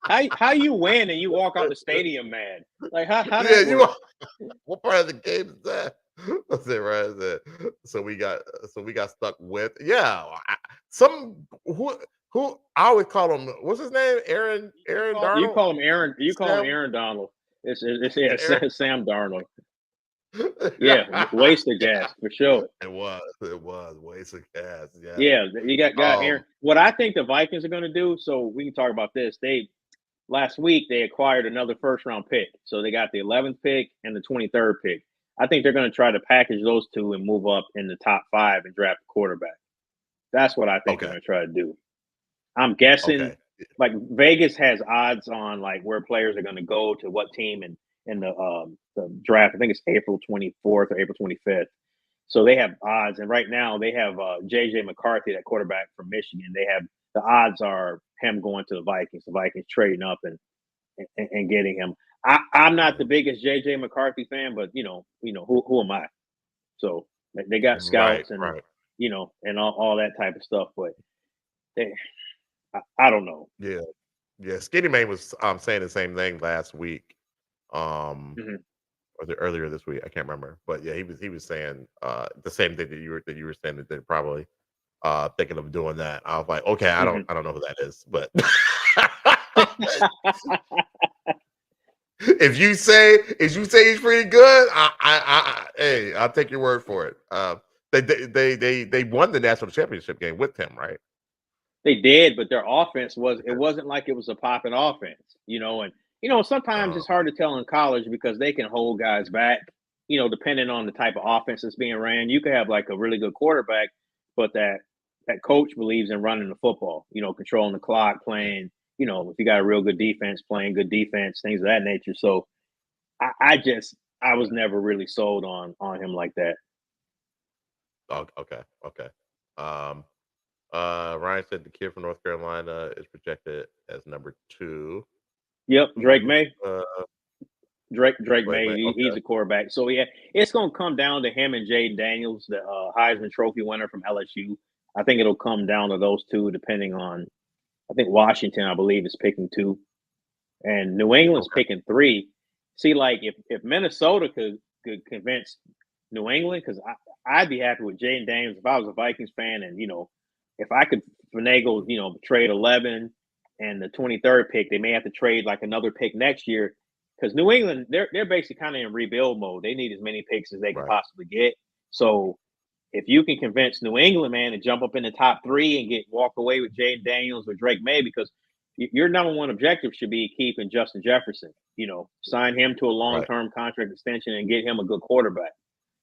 How you win and you walk out the stadium mad? Like how what part of the game is that? That's it, right? So we got stuck with who I always call him. What's his name? Aaron Darnold. You call him Aaron. You call him Aaron Donald. It's Sam Darnold. Yeah, waste of gas for sure. It was waste of gas. Yeah, you got Aaron. What I think the Vikings are going to do. So we can talk about this. Last week they acquired another 1st-round pick. So they got the 11th pick and the 23rd pick. I think they're going to try to package those two and move up in the top 5 and draft a quarterback. That's what I think they're going to try to do. I'm guessing like Vegas has odds on like where players are going to go to what team and in the draft. I think it's April 24th or April 25th. So they have odds. And right now they have J.J. McCarthy, that quarterback from Michigan. They have the odds are him going to the Vikings trading up and getting him. I'm not the biggest J.J. McCarthy fan, but who am I? So they got scouts and and all that type of stuff, but I don't know. Yeah. Skinny Man was saying the same thing last week. was it earlier this week? I can't remember, but yeah, he was saying the same thing that you were saying, that they're probably thinking of doing that. I was like, okay, I don't know who that is, but if you say he's pretty good, hey, I'll take your word for it. They won the national championship game with him, right? They did, but their offense wasn't like it was a popping offense, and sometimes it's hard to tell in college because they can hold guys back, depending on the type of offense that's being ran. You could have like a really good quarterback, but that coach believes in running the football, controlling the clock, playing, if you got a real good defense, playing good defense, things of that nature. So I was never really sold on him like that. Oh, okay. Ryan said the kid from North Carolina is projected as number 2. Yep, Drake May. Drake May. May. He's a quarterback. So yeah, it's going to come down to him and Jayden Daniels, the Heisman Trophy winner from LSU. I think it'll come down to those two, depending on. I think Washington, I believe, is picking 2, and New England's picking 3. See, like if Minnesota could convince New England, because I'd be happy with Jayden Daniels if I was a Vikings fan, and if I could finagle, trade 11 and the 23rd pick, they may have to trade like another pick next year, because New England, they're basically kind of in rebuild mode. They need as many picks as they can possibly get. So if you can convince New England, man, to jump up in the top 3 and walk away with Jayden Daniels or Drake May, because your number one objective should be keeping Justin Jefferson. Sign him to a long-term contract extension and get him a good quarterback.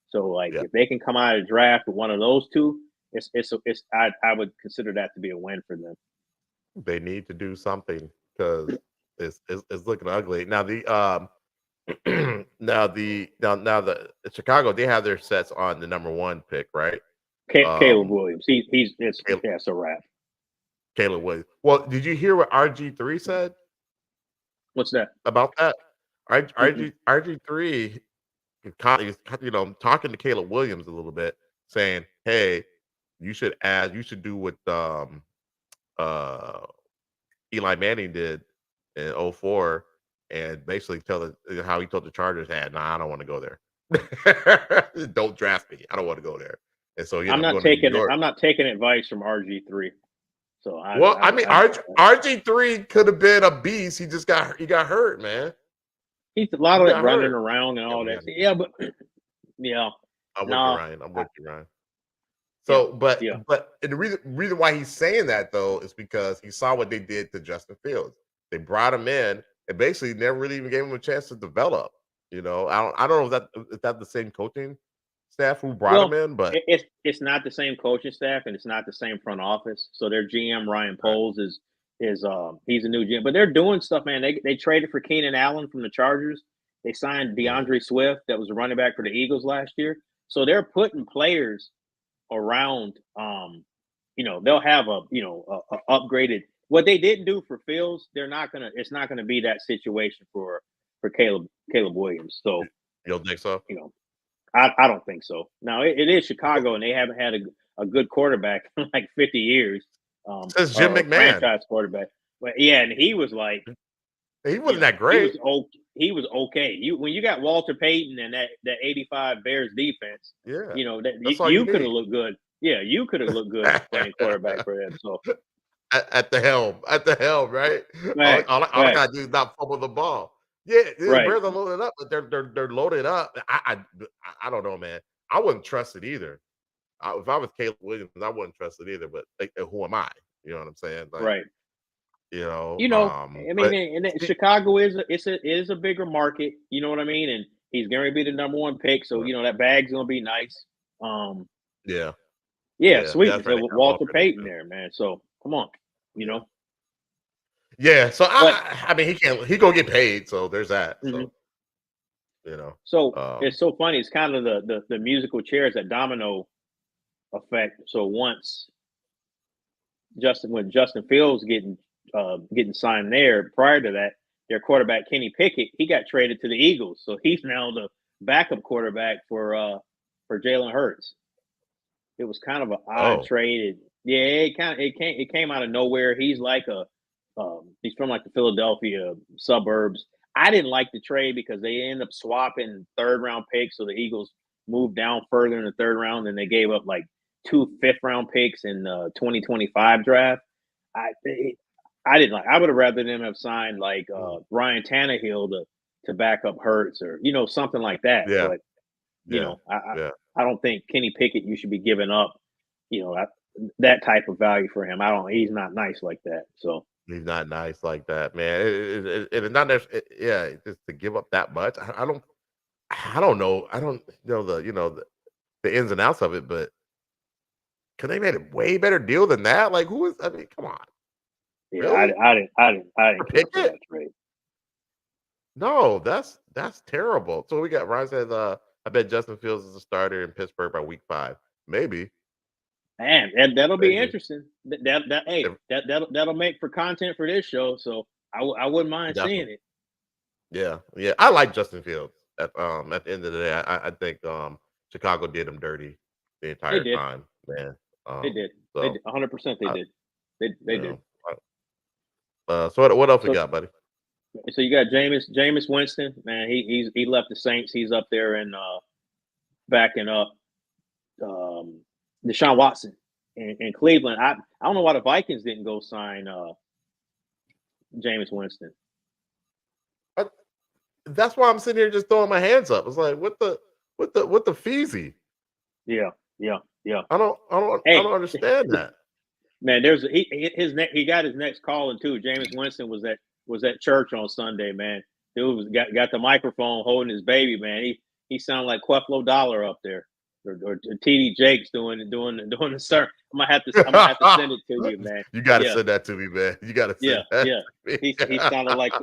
So, if they can come out of the draft with one of those two, I would consider that to be a win for them. They need to do something because it's looking ugly. Now the now the Chicago, they have their sets on the number 1 pick, right? Caleb Williams. It's a wrap. Caleb Williams. Well, did you hear what RG3 said? What's that about that? RG3 is talking to Caleb Williams a little bit, saying, "Hey, you should do what Eli Manning did in 2004, and basically how he told the Chargers, "Hey, I don't want to go there. Don't draft me. I don't want to go there." And so I'm not taking advice from RG3. So RG3 could have been a beast. He just got hurt, man. He's a lot of it running around and all that. Yeah, but yeah. I'm with you, Ryan. So, but the reason why he's saying that though is because he saw what they did to Justin Fields. They brought him in and basically never really even gave him a chance to develop. I don't know if that's the same coaching staff who brought him in, but it's not the same coaching staff and it's not the same front office. So their GM Ryan Poles is he's a new GM, but they're doing stuff, man. They traded for Keenan Allen from the Chargers. They signed DeAndre Swift, that was a running back for the Eagles last year. So they're putting players around. They'll have a upgraded. What they didn't do for Fields, it's not gonna be that situation for Caleb Williams. So you don't think so? I don't think so. Now it is Chicago, and they haven't had a good quarterback in like 50 years. Since Jim McMahon, franchise quarterback. But yeah, and he was like, he wasn't that great. He was okay. When you got Walter Payton and that 85 Bears defense, you could have looked good. Yeah, you could have looked good playing quarterback for him. So at the helm, right? All I gotta do is not fumble the ball. Yeah, the Bears are loaded up, but they're loaded up. I don't know, man. I wouldn't trust it either. If I was Caleb Williams, I wouldn't trust it either. But who am I? You know what I'm saying? Right. Chicago is a bigger market. You know what I mean? And he's going to be the number 1 pick, so that bag's going to be nice. Sweet. So with Walter Payton there, man. So come on, Yeah, so I mean he gonna get paid, so there's that. So So it's so funny. It's kind of the musical chairs, that domino effect. So once when Justin Fields getting signed there, prior to that, their quarterback Kenny Pickett, he got traded to the Eagles, so he's now the backup quarterback for Jalen Hurts. It was kind of an odd trade. It came out of nowhere. He's like he's from like the Philadelphia suburbs. I didn't like the trade because they ended up swapping third round picks, so the Eagles moved down further in the third round, and they gave up like 2 fifth-round picks in the 2025 draft. I didn't like. I would have rather them have signed like Ryan Tannehill to back up Hurts or something like that. Yeah, But yeah, I don't think Kenny Pickett you should be giving up that type of value for him. He's not nice like that. So he's not nice like that, man. It's not yeah, just to give up that much. I don't know. I don't know the ins and outs of it, but could they made a way better deal than that? Like who is? I mean, come on. yeah, Really? I didn't care for that trade. No, that's terrible. So we got Ryan says, I bet Justin Fields is a starter in Pittsburgh by week 5. Maybe. Man, that'll be interesting. That'll make for content for this show. So I wouldn't mind seeing it. Yeah. I like Justin Fields. At the end of the day, I think Chicago did him dirty the entire time, man. They did. So, they did. 100%. They did. They did. So what else we got, buddy? So you got Jameis Winston, man. He left the Saints. He's up there and backing up Deshaun Watson in Cleveland. I don't know why the Vikings didn't go sign Jameis Winston. That's why I'm sitting here just throwing my hands up. It's like what the feezy? Yeah. I don't understand that. Man, he got his next call in too. Jameis Winston was at church on Sunday, man. Dude got the microphone holding his baby, man. He sounded like Queflo Dollar up there, or TD Jakes doing the sermon. I'm gonna have to send it to you, man. You got to send that to me, man. You got to send that. Yeah. He sounded like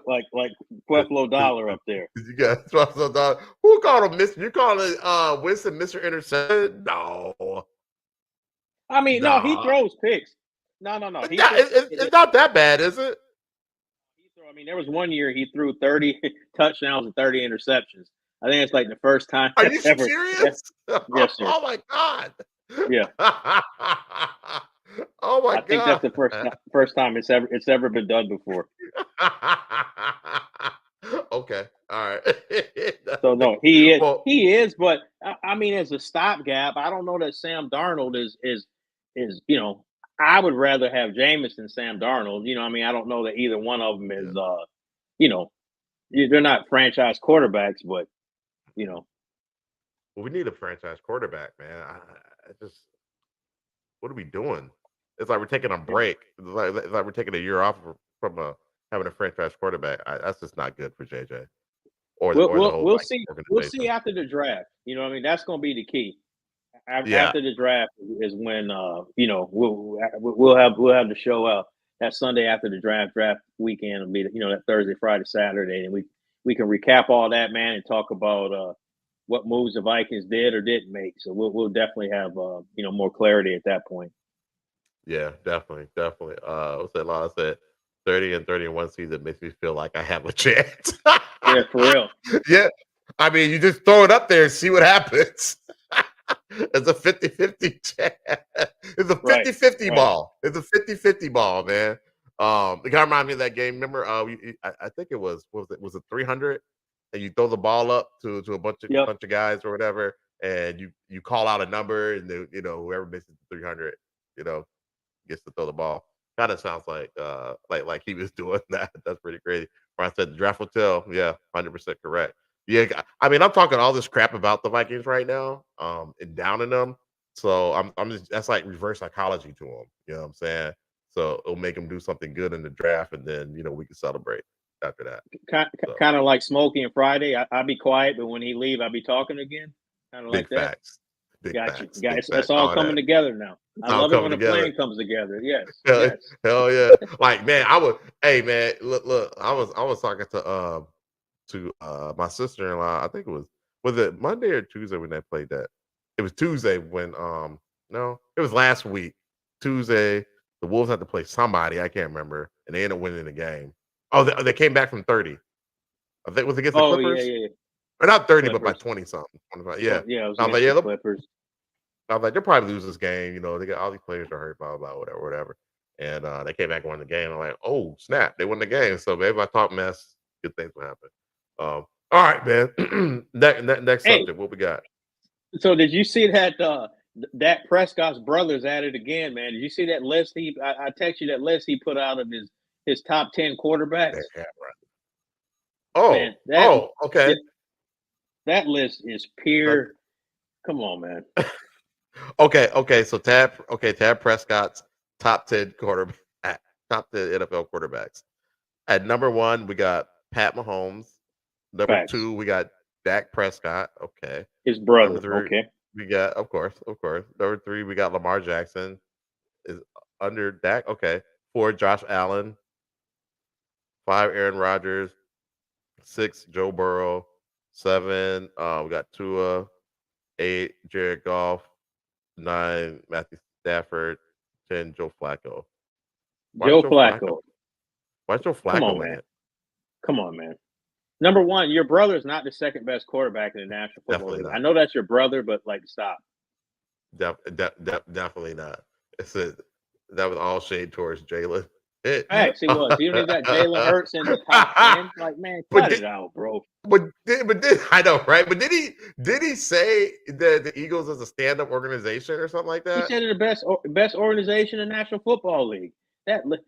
Queflo Dollar up there. You got Queflo Dollar. Who called him Mr.? You calling Winston Mr. Interception? No. I mean, no, he throws picks. No. It's not that bad, is it? I mean, there was one year he threw 30 touchdowns and 30 interceptions. I think it's like the first time. Are you serious? Yes, sir. Oh my God. Yeah. Oh my God. I think that's the first time it's ever been done before. Okay. All right. So no, he is, but I mean, as a stopgap, I don't know that Sam Darnold is I would rather have Jameis than Sam Darnold. I mean, I don't know that either one of them is, they're not franchise quarterbacks, but, Well, we need a franchise quarterback, man. I just, what are we doing? It's like we're taking a break. It's like we're taking a year off from having a franchise quarterback. That's just not good for JJ. We'll see. We'll see after the draft. I mean, that's going to be the key. After the draft is when we'll have the show out that Sunday after the draft weekend will be that Thursday, Friday, Saturday, and we can recap all that, man, and talk about what moves the Vikings did or didn't make. So we'll definitely have more clarity at that point. Yeah, definitely. What's that law said? 30 and 31 season makes me feel like I have a chance. Yeah, for real. Yeah, I mean, you just throw it up there and see what happens. It's a 50-50 chance. It's a 50-50 ball. It's a 50-50 ball, man. It kind of reminds me of that game. Remember, I think it was 300, and you throw the ball up to a bunch of guys or whatever, and you call out a number, and whoever misses 300, gets to throw the ball. Kind of sounds like he was doing that. That's pretty crazy. Where I said the draft will tell. Yeah, 100% correct. Yeah, I mean, I'm talking all this crap about the Vikings right now, and downing them. So I'm just, that's like reverse psychology to them. You know what I'm saying? So it'll make them do something good in the draft, and then we can celebrate after that. Kind of like Smokey and Friday. I'll be quiet, but when he leave, I'll be talking again. Kind of like that. Big facts. Guys, it's all coming together now. I love it when a plan comes together. Yes. Hell yeah. Like, man, hey man, look, I was talking to my sister-in-law. I think was it Monday or Tuesday when they played that? It was Tuesday when no, it was last week. Tuesday, the Wolves had to play somebody, I can't remember, and they ended up winning the game. Oh, they came back from 30. I think it was against the Clippers. Yeah. Or not 30, Clippers. But by 20 something. Yeah. Yeah, it was against the Clippers. I was like, they'll probably lose this game. They got all these players are hurt, blah, blah, whatever. And they came back and won the game. I'm like, oh, snap, they won the game. So maybe I talk mess Good things will happen. All right, man. Next Hey, subject. What we got? so did you see that Dak Prescott's brothers at it again, man? Did you see that list? I text you that list he put out of his top 10 quarterbacks. Yeah, right. Man, Okay. That list is pure. Come on, man. Okay. So Tab Prescott's top 10 quarterback, top 10 NFL quarterbacks. At number 1, we got Pat Mahomes. Number Facts. 2, we got Dak Prescott. Okay. His brother. Number 3, Okay. we got, of course. Number 3, we got Lamar Jackson. Is under Dak. Okay. 4, Josh Allen. 5, Aaron Rodgers. 6, Joe Burrow. 7, we got Tua. 8, Jared Goff. 9, Matthew Stafford. 10, Joe Flacco. Joe Flacco. Why's Joe Flacco Come on, in man. it? Come on, man. Number 1, your brother is not the second best quarterback in the National Football League. I know that's your brother, but stop. Definitely not. That was all shade towards Jalen. Actually, was. You got Jalen Hurts in the top 10. Man, cut it out, bro. But I know, right? But did he say that the Eagles is a stand-up organization or something like that? He said it's the best organization in the National Football League.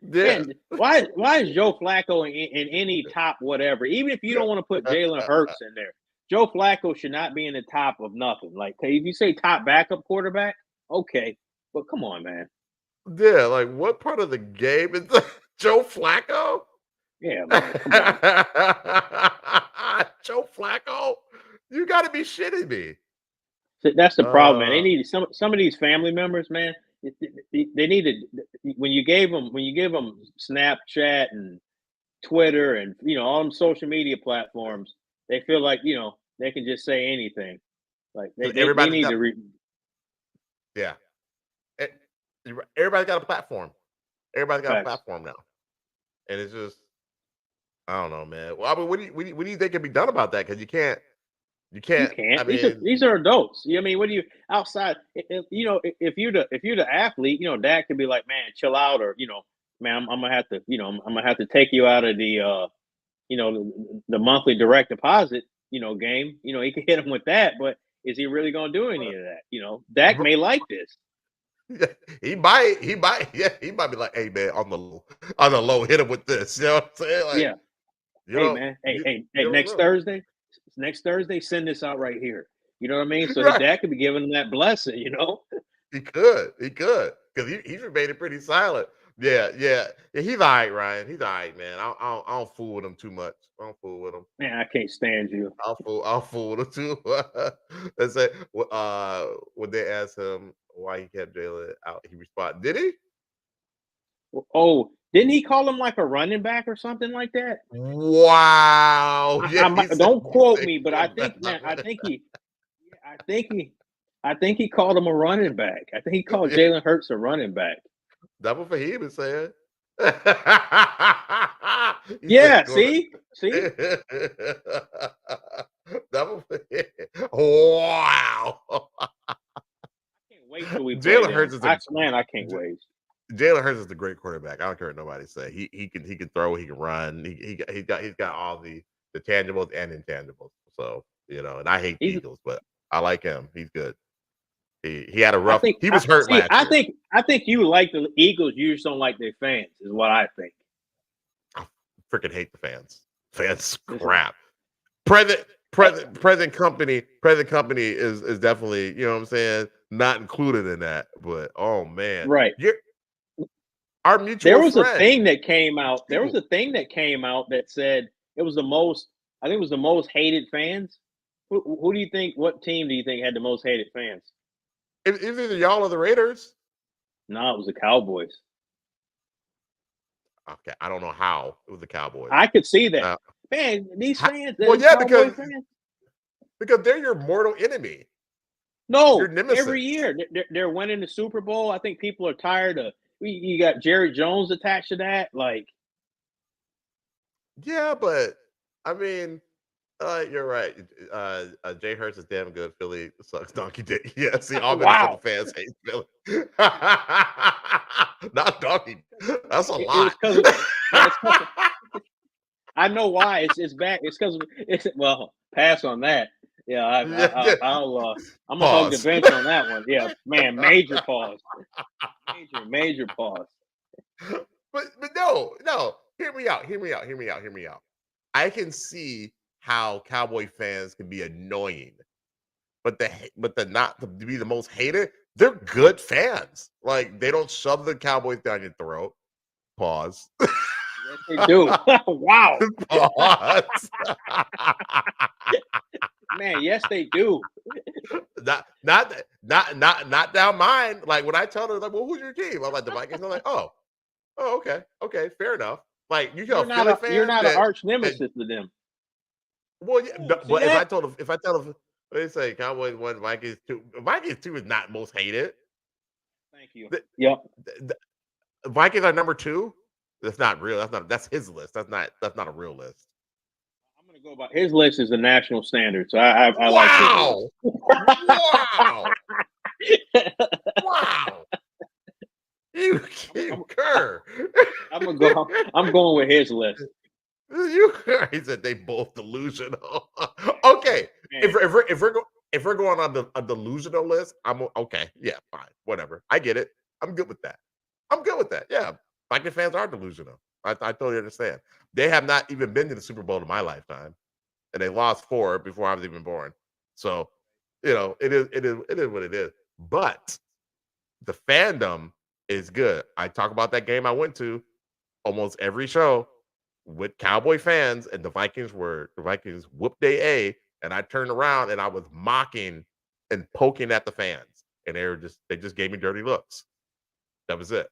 Man, why is Joe Flacco in any top whatever? Even if you don't want to put Jalen Hurts in there, Joe Flacco should not be in the top of nothing. Like, if you say top backup quarterback, okay, but come on, man. Yeah, like what part of the game is Joe Flacco? Yeah, man, come on. Joe Flacco, you got to be shitting me. That's the problem, man. They need some of these family members, man. They need to when you give them Snapchat and Twitter and all them social media platforms, they feel like they can just say anything. Like they need to. Yeah, everybody's got a platform. Everybody's got a platform now, and it's just I don't know, man. Well, I mean, what do you think can be done about that? Because you can't. I mean, these are adults. I mean, what do you outside? If you're the athlete, Dak could be like, man, chill out, or man, I'm gonna have to, I'm gonna have to take you out of the, the monthly direct deposit, game. He can hit him with that, but is he really gonna do any of that? Dak may like this. He might be like, hey man, on the low, hit him with this. You know what I'm saying? Like, yeah. Hey man, hey, next Thursday, send this out right here. You know what I mean? So that Dak could be giving him that blessing, He could. Because he's remaining pretty silent. Yeah. He's all right, Ryan. He's all right, man. I don't fool with him too much. I don't fool with him. Man, I can't stand you. I'll fool with him too. Let's say when they asked him why he kept Jalen out, he responded, did he? Oh, didn't he call him like a running back or something like that? Wow. Don't quote me, but I think he called him a running back. I think he called Jalen Hurts a running back. That's what he was saying. Yeah, see? Wow. I can't wait till we Jalen Hurts is I can't wait. Jalen Hurts is the great quarterback. I don't care what nobody say. He can throw, he can run. He's got all the tangibles and intangibles. So, and I hate the Eagles, but I like him. He's good. He had a rough. He was hurt last year. I think you like the Eagles. You just don't like their fans, is what I think. I freaking hate the fans. Fans crap. Present company is definitely, you know what I'm saying, not included in that. But oh man, right. Our mutual There was friend. a thing that came out. There was a thing that came out that said it was the most. I think it was the most hated fans. Who do you think? What team do you think had the most hated fans? It's either y'all or the Raiders. No, it was the Cowboys. Okay, I don't know how it was the Cowboys. I could see that. Man, these fans. Because they're your mortal enemy. No, your nemesis. Every year they're winning the Super Bowl. I think people are tired of. You got Jerry Jones attached to that, like. Yeah, but I mean, you're right. Jay Hurts is damn good. Philly sucks. Donkey Dick. Yeah, see, all Minnesota fans hate Philly. Not Donkey. That's a lot. I know why. It's back. It's because it's well. Pass on that. Yeah, I'm gonna hug the Pause. bench on that one. Yeah, man, major pause. Major pause. But no. Hear me out. I can see how Cowboy fans can be annoying, but the not to be the most hated, they're good fans. Like they don't shove the Cowboys down your throat. Pause. Yes, they do. Wow. Pause. Man, yes, they do. Not down mine. Like when I tell them, like, well, who's your team? I'm like the Vikings. I'm like, oh, okay, fair enough. Like you tell Philly fans, you're not an arch that, nemesis to them. well, yeah, Oh, but if I tell them, they say Cowboys 1, Vikings 2. Vikings 2 is not most hated. Thank you. The, Yep. the Vikings are number 2. That's not real. That's his list. That's not a real list. I'm gonna go by his list is the national standard. So I wow. like his list. Wow. You Kerr. I'm going with his list. He said they both delusional. Okay, if we're going on a delusional list, I'm okay. Yeah, fine, whatever. I get it. I'm good with that. Yeah, Vikings fans are delusional. I totally understand. They have not even been to the Super Bowl in my lifetime, and they lost 4 before I was even born. So, it is what it is. But the fandom is good. I talk about that game I went to almost every show with Cowboy fans, and the Vikings whooped their A, and I turned around and I was mocking and poking at the fans, and they just gave me dirty looks. That was it.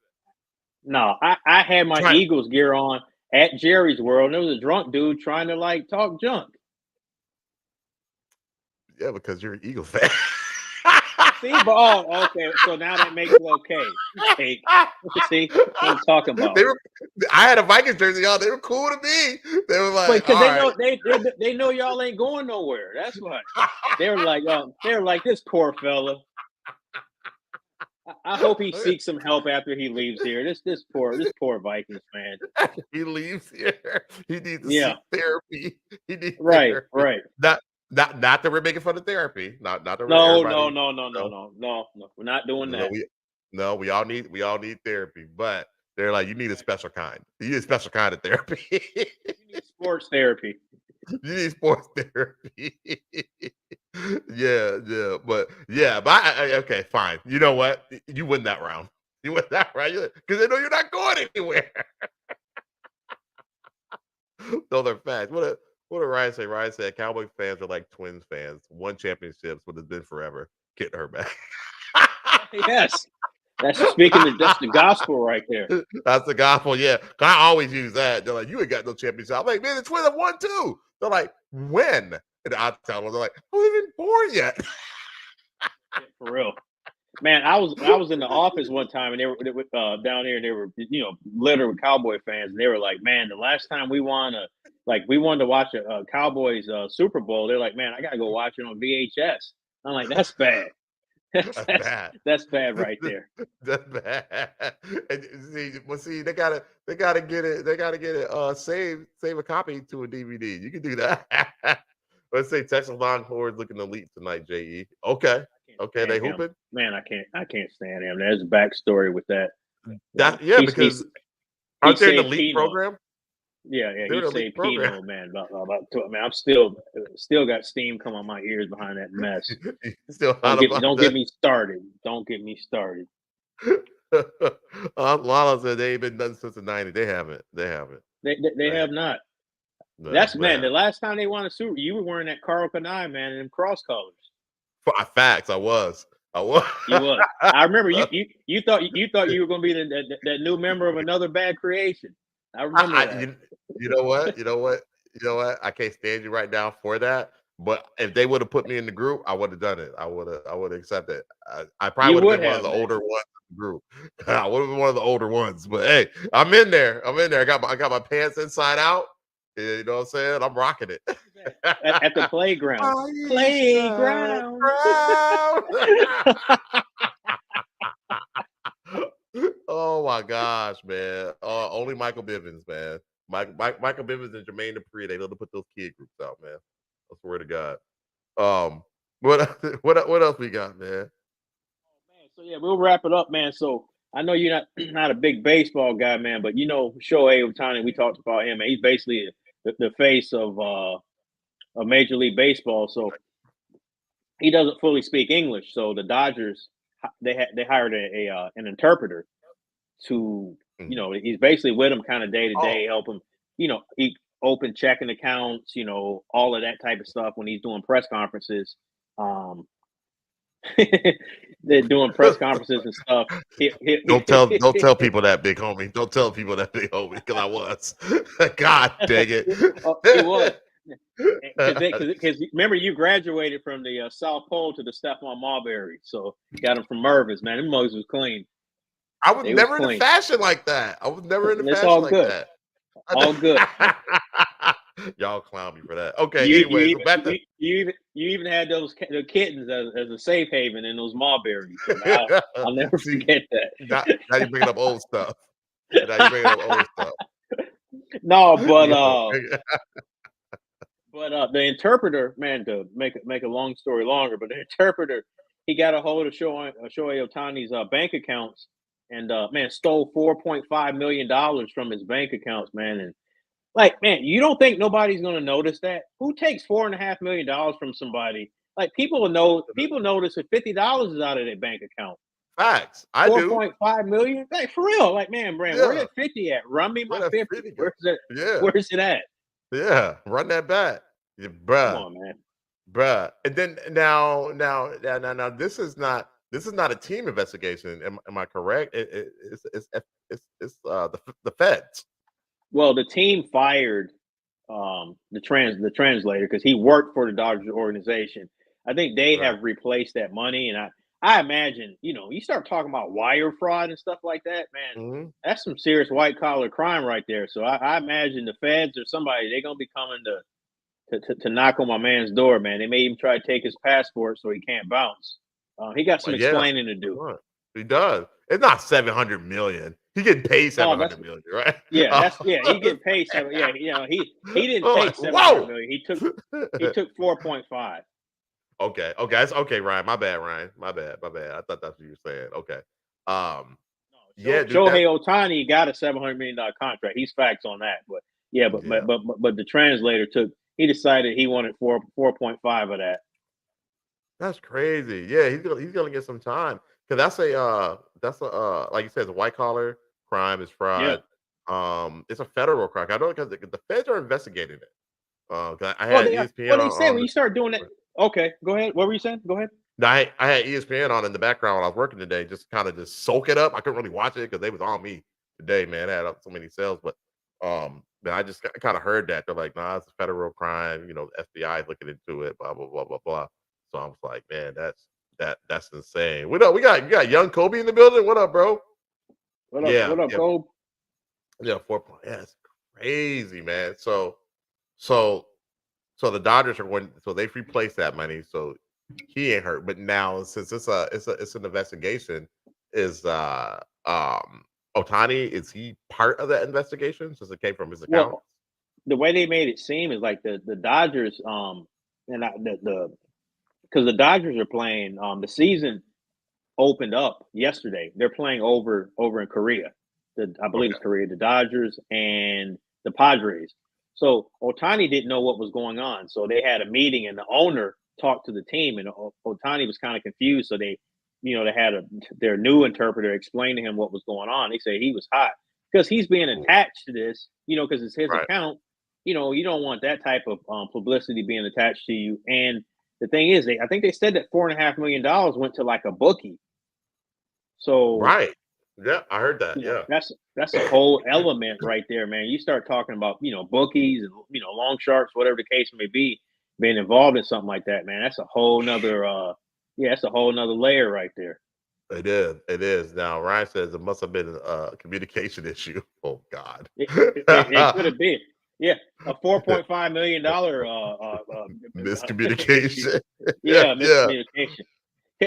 No, I had my Eagles gear on at Jerry's World, and there was a drunk dude trying to like talk junk. Yeah, because you're an Eagle fan. See, but okay. So now that makes it okay. Hey, see what I'm talking about. I had a Vikings jersey on. They were cool to me. They were like, because they know y'all ain't going nowhere. That's why they were like this poor fella. I hope he seeks some help after he leaves here. This poor Vikings fan. He leaves here. He needs to seek therapy. He needs right. Not that we're making fun of therapy. Not that no. We're not doing that. We all need therapy, but they're like, you need a special kind. You need a special kind of therapy. You need sports therapy. You need sports therapy. But okay, fine. You know what? You win that round. You win that round because they know you're not going anywhere. Those are facts. What did Ryan say? Ryan said Cowboy fans are like Twins fans. 1 championships would have been forever. Getting her back. Yes. That's the gospel right there. That's the gospel, yeah. I always use that. They're like, you ain't got no championship. I'm like, man, the Twins have won too. They're like, when? And I tell them, they're like, I wasn't even born yet. Yeah, for real. Man, I was in the office one time and they were down here and they were littered with Cowboy fans and they were like, man, the last time we wanted to watch a Cowboys Super Bowl, they're like, man, I gotta go watch it on VHS. I'm like, that's bad. That's bad right there. That's bad. And see, they gotta get it. Save a copy to a DVD. You can do that. Let's say Texas Longhorns looking elite tonight. Je. Okay, they hooping. Man, I can't stand him. There's a backstory with that. Because aren't they in the elite program? Yeah, he saved Keno, man. Man, I'm still got steam coming on my ears behind that mess. Don't get me started. Don't get me started. Lala said they ain't been done since the 90s. They haven't. They have not. That's man. The last time they won a Super, you were wearing that Carl Kanai, man, and them cross colors. Facts. I was. You was. I remember you thought you were going to be that new member of Another Bad Creation. I remember that. You know what? I can't stand you right now for that. But if they would have put me in the group, I would have done it. I would have accepted it. I probably would have been one of the older ones in the group. I would have been one of the older ones. But hey, I'm in there. I got my pants inside out. You know what I'm saying? I'm rocking it. At the playground. Oh my gosh, man. Only Michael Bivins, man. Michael Bivins and Jermaine Dupri, they love to put those kid groups out, man. I swear to God. What else we got, man? Man, so yeah, we'll wrap it up, man. So I know you're not a big baseball guy, man, but you know Shohei Ohtani. We talked about him, and he's basically the face of Major League Baseball. So he doesn't fully speak English. So the Dodgers they hired an interpreter to he's basically with him kind of day to day, help him. He open checking accounts, all of that type of stuff when he's doing press conferences. They're doing press conferences and stuff. Don't tell people that, big homie. Don't tell people that, big homie, because I was. God dang it. He was. Because remember, you graduated from the South Pole to the Stephon Marbury, so got him from Mervis, man. Them mugs was clean. I was never in the fashion like that. I was never in the fashion all like good. that. All good. Y'all clown me for that. Okay. You even had the kittens as a safe haven in those Marberries. So I'll never forget that. Now you're bringing up old stuff. No, but the interpreter, man, to make a long story longer, but the interpreter, he got a hold of Shohei Ohtani's bank accounts and man, stole $4.5 million from his bank accounts, man. And like, man, you don't think nobody's gonna notice that? Who takes $4.5 million from somebody? Like, people will know. People notice if $50 is out of their bank account. Facts. I do. 4.5 million. Like, for real. Like, man, Brand, where's that 50 at? Run me my 50. Where's it? Yeah. Where's it at? Yeah, run that back, bruh. Come on, man, bruh. And then now, this is not a team investigation. Am I correct? It's the feds. Well, the team fired the translator because he worked for the Dodgers organization. I think they have replaced that money, and I imagine, you start talking about wire fraud and stuff like that, man, that's some serious white collar crime right there. So I imagine the feds or somebody, they're gonna be coming to knock on my man's door, man. They may even try to take his passport so he can't bounce. He got some explaining to do. He does. It's not $700 million. He getting paid $700 million, right? Yeah, he getting paid $700 million. Yeah, he didn't take $700 million. He took 4.5. Okay. That's okay, Ryan. My bad, Ryan. My bad. I thought that's what you were saying. Okay. Shohei Ohtani got a $700 million contract. He's facts on that. But but the translator he decided he wanted 4.5 of that. That's crazy. Yeah, he's gonna get some time. Because that's a like you said, it's a white collar crime, it's fraud. Yeah. It's a federal crime. I know because the feds are investigating it. I had ESPN. What they say when you start doing that? Okay, go ahead. What were you saying? Go ahead. I had ESPN on in the background when I was working today, just kind of just soak it up. I couldn't really watch it because they was on me today, man. I had up so many sales, but I just kind of heard that they're like, nah, it's a federal crime. The FBI is looking into it. Blah blah blah blah blah. So I was like, man, that's insane. What up? You got young Kobe in the building. What up, bro? What up, Kobe? Yeah, 4 points. Yeah, it's crazy, man. So the Dodgers are going. So they've replaced that money. So he ain't hurt. But now, since it's an investigation, is Ohtani, is he part of that investigation since it came from his account? Well, the way they made it seem is like the Dodgers because the Dodgers are playing. The season opened up yesterday. They're playing over in Korea. I believe it's Korea. The Dodgers and the Padres. So Ohtani didn't know what was going on. So they had a meeting, and the owner talked to the team, and Ohtani was kind of confused. So they had their new interpreter explain to him what was going on. They say he was hot because he's being attached to this. Because it's his account. You don't want that type of publicity being attached to you. And the thing is, I think they said that $4.5 million went to like a bookie. So right. Yeah, I heard that. Yeah, that's a whole element right there, man. You start talking about bookies and long sharks, whatever the case may be, being involved in something like that, man. That's a whole nother that's a whole nother layer right there. It is. Now Ryan says it must have been a communication issue. Oh God, it could have been. Yeah, a $4.5 million miscommunication. Miscommunication.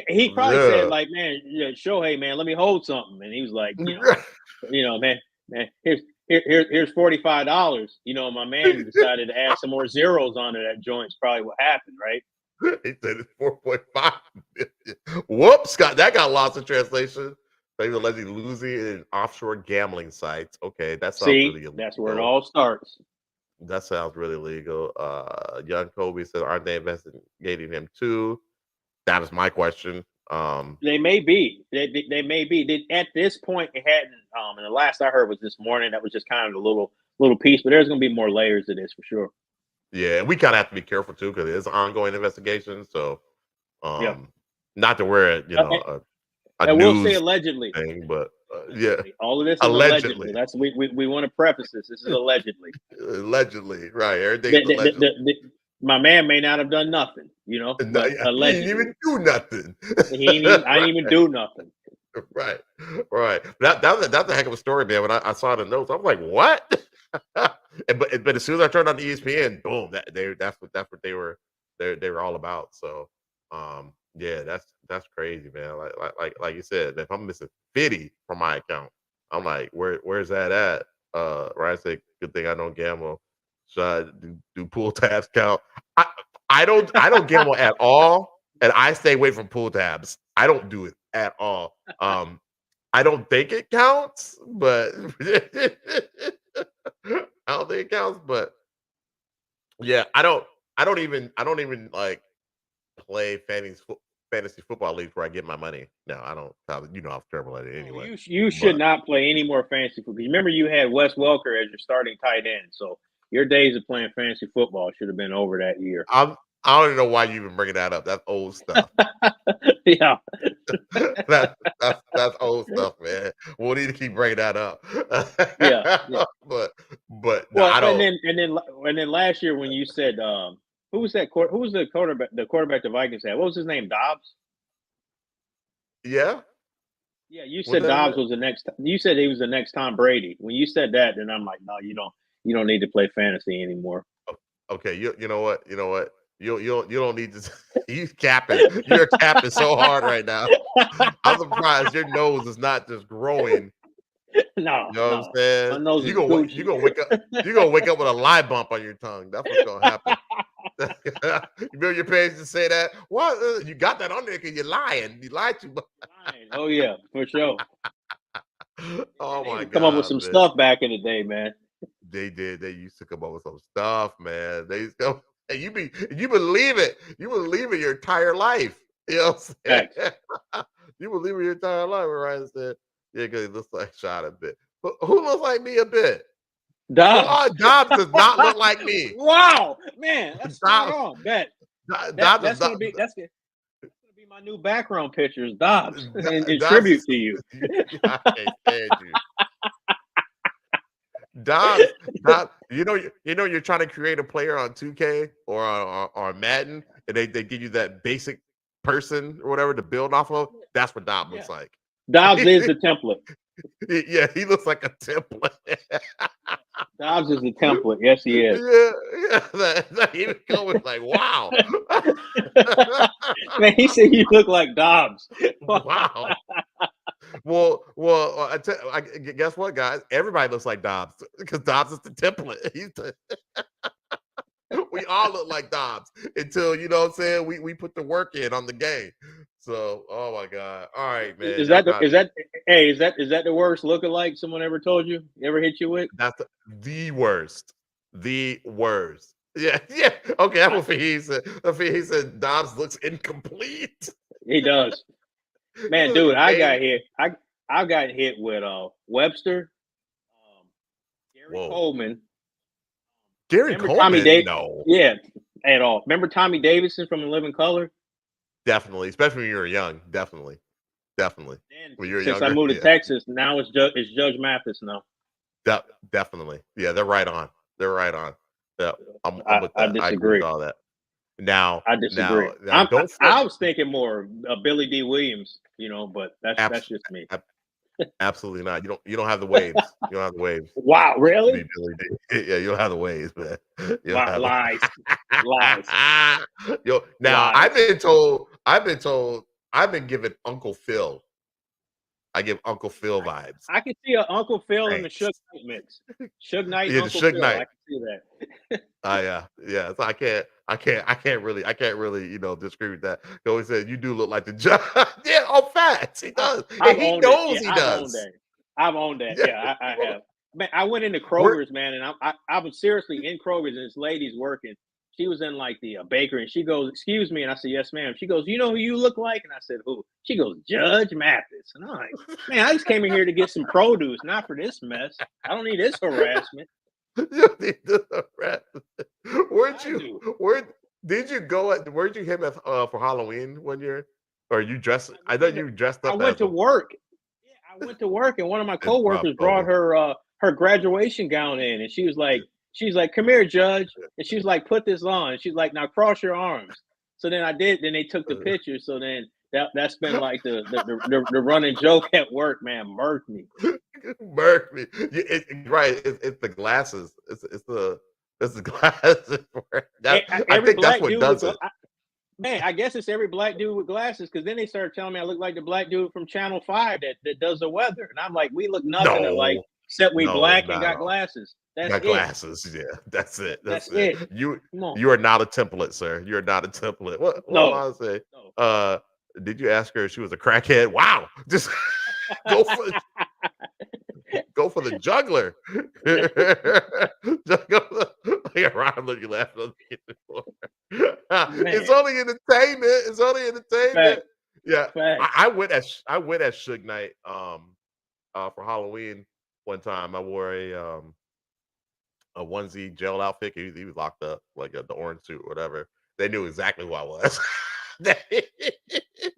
He probably said, like, man, Shohei, man, let me hold something. And he was like, man, here's here's $45. You know, my man decided to add some more zeros onto that joint's probably what happened, right? He said it's 4.5 million. Whoops, that got lost in translation. They allegedly losing in offshore gambling sites. Okay, that sounds really illegal. That's where it all starts. That sounds really legal. Young Kobe said, aren't they investigating him too? That is my question. They may be. They may be. At this point, it hadn't. And the last I heard was this morning. That was just kind of a little piece, but there's going to be more layers to this for sure. Yeah, and we kind of have to be careful too because it is an ongoing investigation. So, not to wear a and we'll say allegedly thing, but yeah, all of this is allegedly. That's we want to preface this. This is allegedly. Allegedly, right? Everything. My man may not have done nothing, you know. He didn't even do nothing. I didn't even do nothing. Right. That's a heck of a story, man. When I saw the notes, I was like, "What?" but as soon as I turned on the ESPN, boom! That's what they were all about. So, yeah, that's crazy, man. Like you said, if I'm missing 50 from my account, I'm like, where's that at? Ryan said, "Good thing I don't gamble. Should I do pool tabs count?" I don't gamble at all, and I stay away from pool tabs. I don't do it at all. I don't think it counts, but I don't think it counts. But yeah, I don't even like play fantasy football leagues where I get my money. No, I don't. I'm terrible at it anyway. You should not play any more fantasy football. Remember, you had Wes Welker as your starting tight end, so your days of playing fantasy football should have been over that year. I don't even know why you even bringing that up. That's old stuff. Yeah, that's old stuff, man. We'll need to keep bringing that up. yeah. But well, no, I don't. And then last year when you said who was that? Who was the quarterback? The quarterback the Vikings had. What was his name? Dobbs. Yeah. Yeah, you said Dobbs was the next. You said he was the next Tom Brady. When you said that, then I'm like, no, you don't need to play fantasy anymore. Okay, you know what? You don't need to. He's capping. You're capping so hard right now. I'm surprised your nose is not just growing. No, you know what I'm saying? My nose you gonna wake up. You're gonna wake up with a lie bump on your tongue. That's what's gonna happen. You remember your parents to say that? What? You got that on there because you're lying. You lied too much. Oh yeah, for sure. Oh my God! Come up with some stuff back in the day, man. They did. They used to come up with some stuff, man. They used to. And you believe it. You believe it your entire life. You know what I'm saying? You believe it your entire life. Ryan said, yeah, because he looks like Shot a bit. But who looks like me a bit? Dobbs. Dobbs does not look like me. Wow, man, that's spot on. That's gonna be my new background pictures, Dobbs, in tribute to you. I can't stand you. Dobbs, you're trying to create a player on 2K or on Madden, and they give you that basic person or whatever to build off of. That's what Dobbs looks like. Dobbs is the template. Yeah, he looks like a template. Dobbs is the template. Yes, he is. Yeah. That even going like, wow. Man, he said you look like Dobbs. Wow. Well, guess what, guys? Everybody looks like Dobbs because Dobbs is the template. We all look like Dobbs until, you know what I'm saying, we put the work in on the game. So, oh my God. All right, man. Is that the worst lookalike someone ever told you? Ever hit you with? That's the worst. The worst. Yeah. Okay, that's what he said. He said Dobbs looks incomplete. He does. Man, dude, I got hit. I got hit with Webster, Gary Coleman. Gary Coleman? No. Yeah, at all. Remember Tommy Davidson from In Living Color? Definitely, especially when you were young. Definitely. When you were Since I moved to Texas, now it's Judge Mathis now. Definitely. Yeah, they're right on. Yeah, I'm with that. I disagree. I agree with all that. Now, I disagree. Now, I was thinking more of Billy D. Williams, but that's just me. Absolutely not. You don't have the waves. You don't have the waves. Wow, really? Yeah, you don't have the waves, man. Lies. Now lies. I've been given Uncle Phil I give Uncle Phil vibes. I can see a Uncle Phil and the Suge Knight mix. Suge Knight, Yeah, the Uncle Suge Phil. Knight. I can see that. Yeah. So I can't really, disagree with that. He always said you do look like the judge. Yeah, on facts, he does, and he knows he does. I've owned that. Yeah, I have. Man, I went into Kroger's, man, and I was seriously in Kroger's, and this lady's working. She was in like the bakery, and she goes, "Excuse me," and I said, "Yes, ma'am." She goes, "You know who you look like?" And I said, "Who?" She goes, "Judge Mathis." And I'm like, "Man, I just came in here to get some produce, not for this mess. I don't need this harassment." You need this harassment. Where did you go at? Where'd you him at for Halloween one year? Or you dressed? I thought you dressed up. I went to work. Yeah, I went to work, and one of my coworkers brought her graduation gown in, and she's like, "Come here, Judge," and she's like, "Put this on." And she's like, "Now cross your arms." So then I did. Then they took the picture. So then that's been like the running joke at work. Man, murked me. Murked me. Right. It's the glasses. It's the glasses. I think that's what does it. Man, I guess it's every black dude with glasses, because then they started telling me I look like the black dude from Channel 5 that does the weather. And I'm like, we look nothing alike, except we black and got glasses. That's it. Glasses, yeah. That's it. That's it. You are not a template, sir. You're not a template. What no. I say? No. Did you ask her if she was a crackhead? Wow. Just go for the juggler. Ron, look, you laughing. It's only entertainment. Fact. Yeah. I went as Suge Knight for Halloween one time. I wore a onesie jail outfit. He was locked up, like the orange suit or whatever. They knew exactly who I was.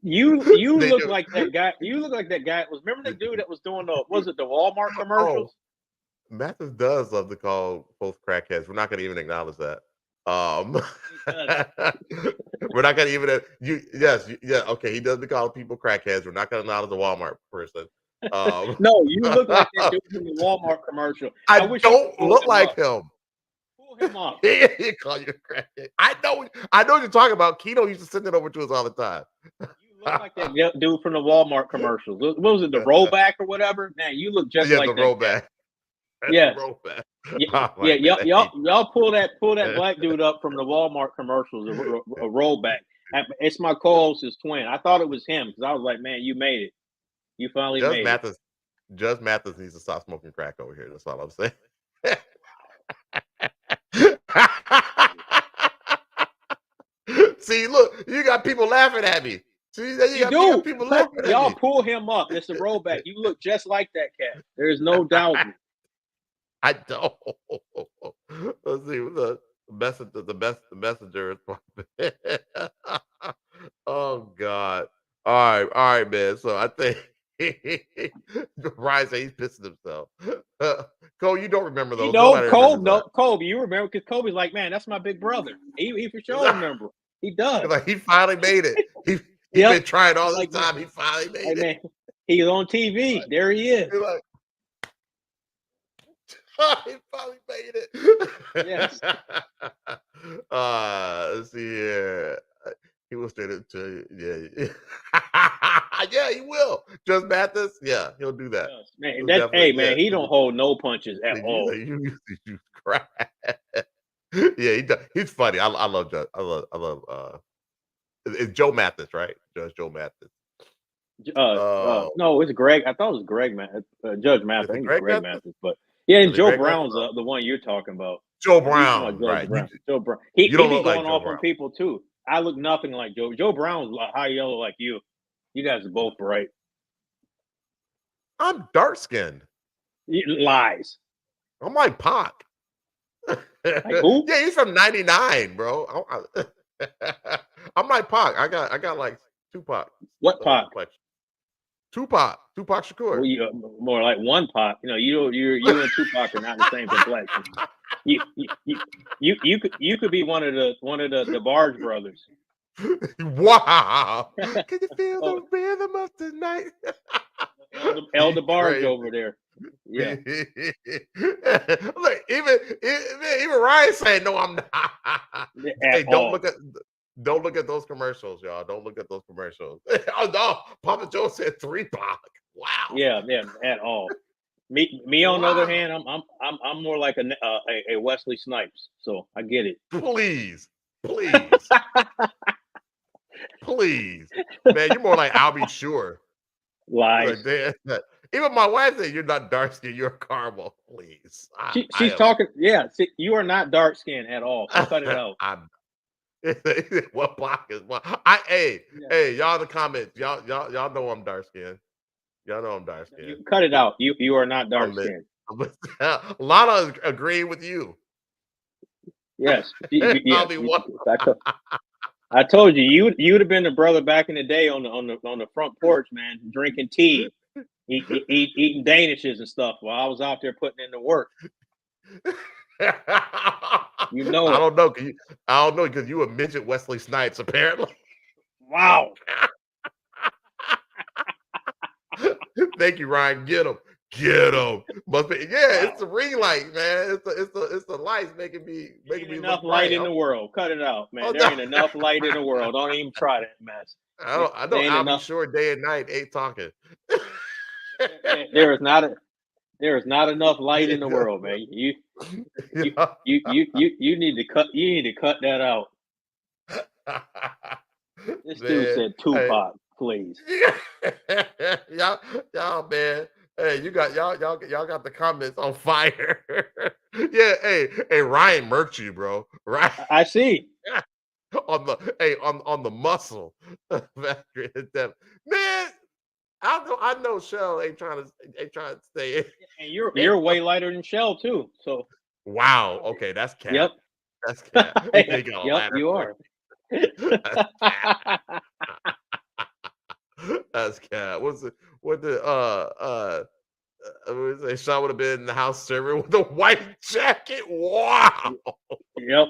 You look like that guy. You look like that guy. Remember the dude that was doing the Walmart commercials? Oh, Mathis does love to call both crackheads. We're not going to even acknowledge that. We're not going to even okay. He doesn't call people crackheads. We're not going to acknowledge the Walmart person. No, you look like that dude from the Walmart commercial. I don't look like him. Pull him up. He call you a crackhead. I know what you're talking about. Keno used to send it over to us all the time. You look like that dude from the Walmart commercials. What was it, the rollback or whatever? Man, you look just like the that. Rollback. Yeah, rollback. Y'all pull that black dude up from the Walmart commercials, a rollback. It's my co-host's twin. I thought it was him because I was like, man, you made it. You finally made it. Judge Mathis needs to stop smoking crack over here. That's all I'm saying. See, look, you got people laughing at me. See, you got people laughing at me. Y'all pull him up. It's a rollback. You look just like that cat. There's no doubt. I don't. Let's see the messenger. Oh God! All right, man. So I think Ryan said he's pissing himself. Cole, you don't remember those? Kobe, you remember, because Kobe's like, man, that's my big brother. He for sure remember. He does. Like he finally made it. He's been trying all the time. He finally made it. Man, he's on TV. There he is. He finally made it. Yes. Let's see here. He will straight up to yeah. Yeah, he will. Just Mathis, yeah, he'll do that. Yes, man, man, he don't hold no punches at all. You crack. Yeah, he does. He's funny. I love Judge. I love. It's Joe Mathis, right? Judge Joe Mathis. No, it's Greg. I thought it was Greg Judge Mathis. I think it's Greg Mathis, but yeah, and Joe Brown's the one you're talking about. Joe Brown, right? Joe Brown. He be going off on people too. I look nothing like Joe. Joe Brown's high yellow like you. You guys are both bright. I'm dark skinned. Lies. I'm like Pac. Like who? Yeah, he's from '99, bro. I'm like Pac. I got like Tupac. What Pac? Tupac Shakur. Well, more like one Pac. You and Tupac are not the same complexion. You could be one of the Barge brothers. Wow! Can you feel the rhythm of the night? Elder Barge over there. Yeah. Look, even Ryan saying no, I'm not. Hey, don't look at those commercials, y'all. Don't look at those commercials. Oh no, Papa Joe said 3 Pac. Wow. Yeah, at all. Me on the other hand, I'm more like a Wesley Snipes, so I get it. Please, man, you're more like Albie Shore. Lies. Like, even my wife said you're not dark skinned, you're caramel. Please, She's talking. Yeah, see, you are not dark skinned at all. So cut it out. What block is what? Hey, y'all in the comments, y'all know I'm dark skinned. Y'all know I'm dark skinned. You cut it out. You are not dark skinned. Lana is agreeing with you. Yes. I told you, you'd have been the brother back in the day on the front porch, man, drinking tea, eating Danishes and stuff while I was out there putting in the work. You know, I don't know. I don't know because you were midget Wesley Snipes, apparently. Wow. Thank you, Ryan. Get him. Must be, it's the ring light, man. It's the lights making me enough light in the world. Cut it out, man. There ain't enough light in the world. Don't even try that mess. I know. I'll be sure day and night ain't talking. There is not enough light in the world, man. You need to cut. You need to cut that out. This dude said Tupac, please. y'all, man. Hey, y'all got the comments on fire. Yeah, hey, Ryan murked you, bro. Right? I see. on the muscle. Man, I know Shell ain't trying to stay in. And you're way lighter than Shell too. So wow. Okay, that's cat. Yep. That's cat. Yep, you are. That's cat. Sean would have been in the house server with a white jacket. Wow. Yep.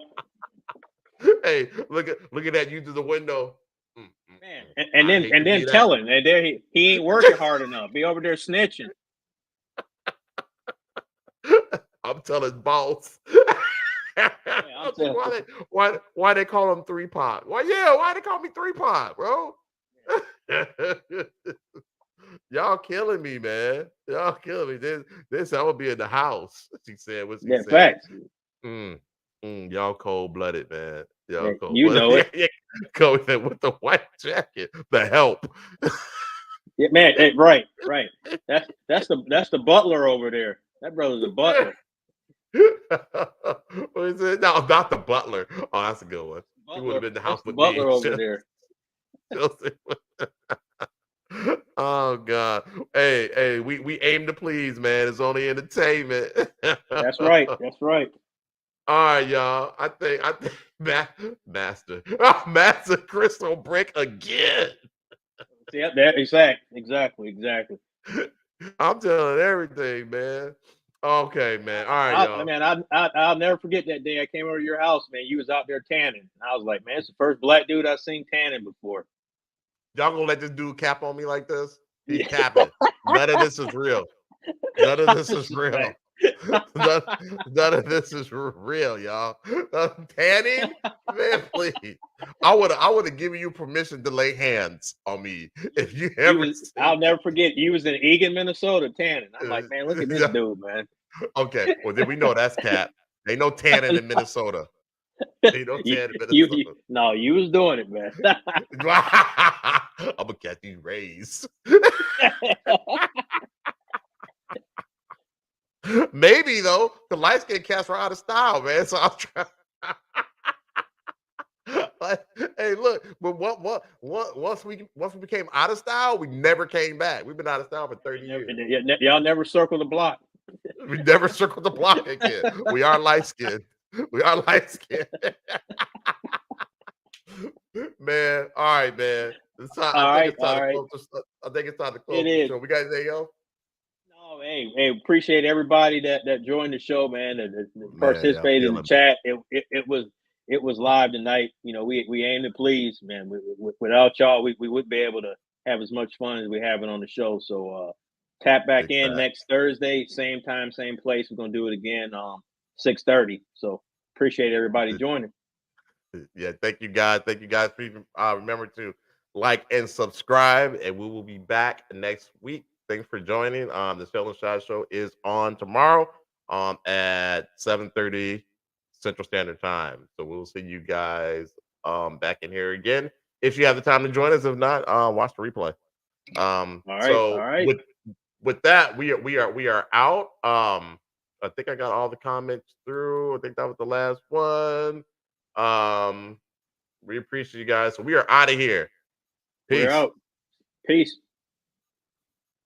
Hey, look at that you through the window. Man, and then tell him that he ain't working hard enough. Be over there snitching. I'm telling boss. Why they call him 3-pot? Why they call me 3-pot, bro? Y'all killing me, man. Y'all killing me. This I will be in the house. She said. What's he saying? Facts. Y'all cold blooded, man. Y'all cold. You know it. Go with the white jacket. The help. Yeah, man. Hey, right. That's the butler over there. That brother's a butler. What is it? No, not the butler. Oh, that's a good one. He would have been in the house with butler me. over there. Oh God. Hey, we aim to please, man. It's only entertainment. That's right. All right, y'all. I think Master Crystal Brick again. Yeah, exactly. I'm telling everything, man. Okay, man. All right, y'all. Man, I'll never forget that day I came over to your house, man. You was out there tanning. I was like, man, it's the first black dude I've seen tanning before. Y'all gonna let this dude cap on me like this? He's capping. None of this is real. None of this is real. None of this is real, y'all. Tanning, man, please. I would have given you permission to lay hands on me if you ever. I'll never forget. You was in Eagan, Minnesota, tanning. I'm like, man, look at this dude, man. Okay, well then we know that's cap. Ain't no tanning in Minnesota. Ain't no tanning in Minnesota. No, you was doing it, man. I'm gonna catch these rays. Maybe though, the light skin cats were out of style, man. So I'm trying. Like, hey, look, but once we became out of style, we never came back. We've been out of style for 30 years. Y'all never circled the block. We never circled the block again. We are light skinned. Man, all right, man. I think it's time to close the show. We got anything else? No, hey, appreciate everybody that joined the show, man. That participated in the chat. It was live tonight. You know, we aim to please, man. Without y'all, we wouldn't be able to have as much fun as we're having on the show. So tap back in next Thursday, same time, same place. We're gonna do it again 6:30. So appreciate everybody joining. Yeah, thank you guys. Remember to like and subscribe, and we will be back next week. Thanks for joining. The Shell and Shy Show is on tomorrow at 7:30 Central Standard Time. So we'll see you guys back in here again if you have the time to join us. If not, watch the replay. All right. With that, we are out. I think I got all the comments through. I think that was the last one. We appreciate you guys. So we are out of here. Peace. We're out. Peace.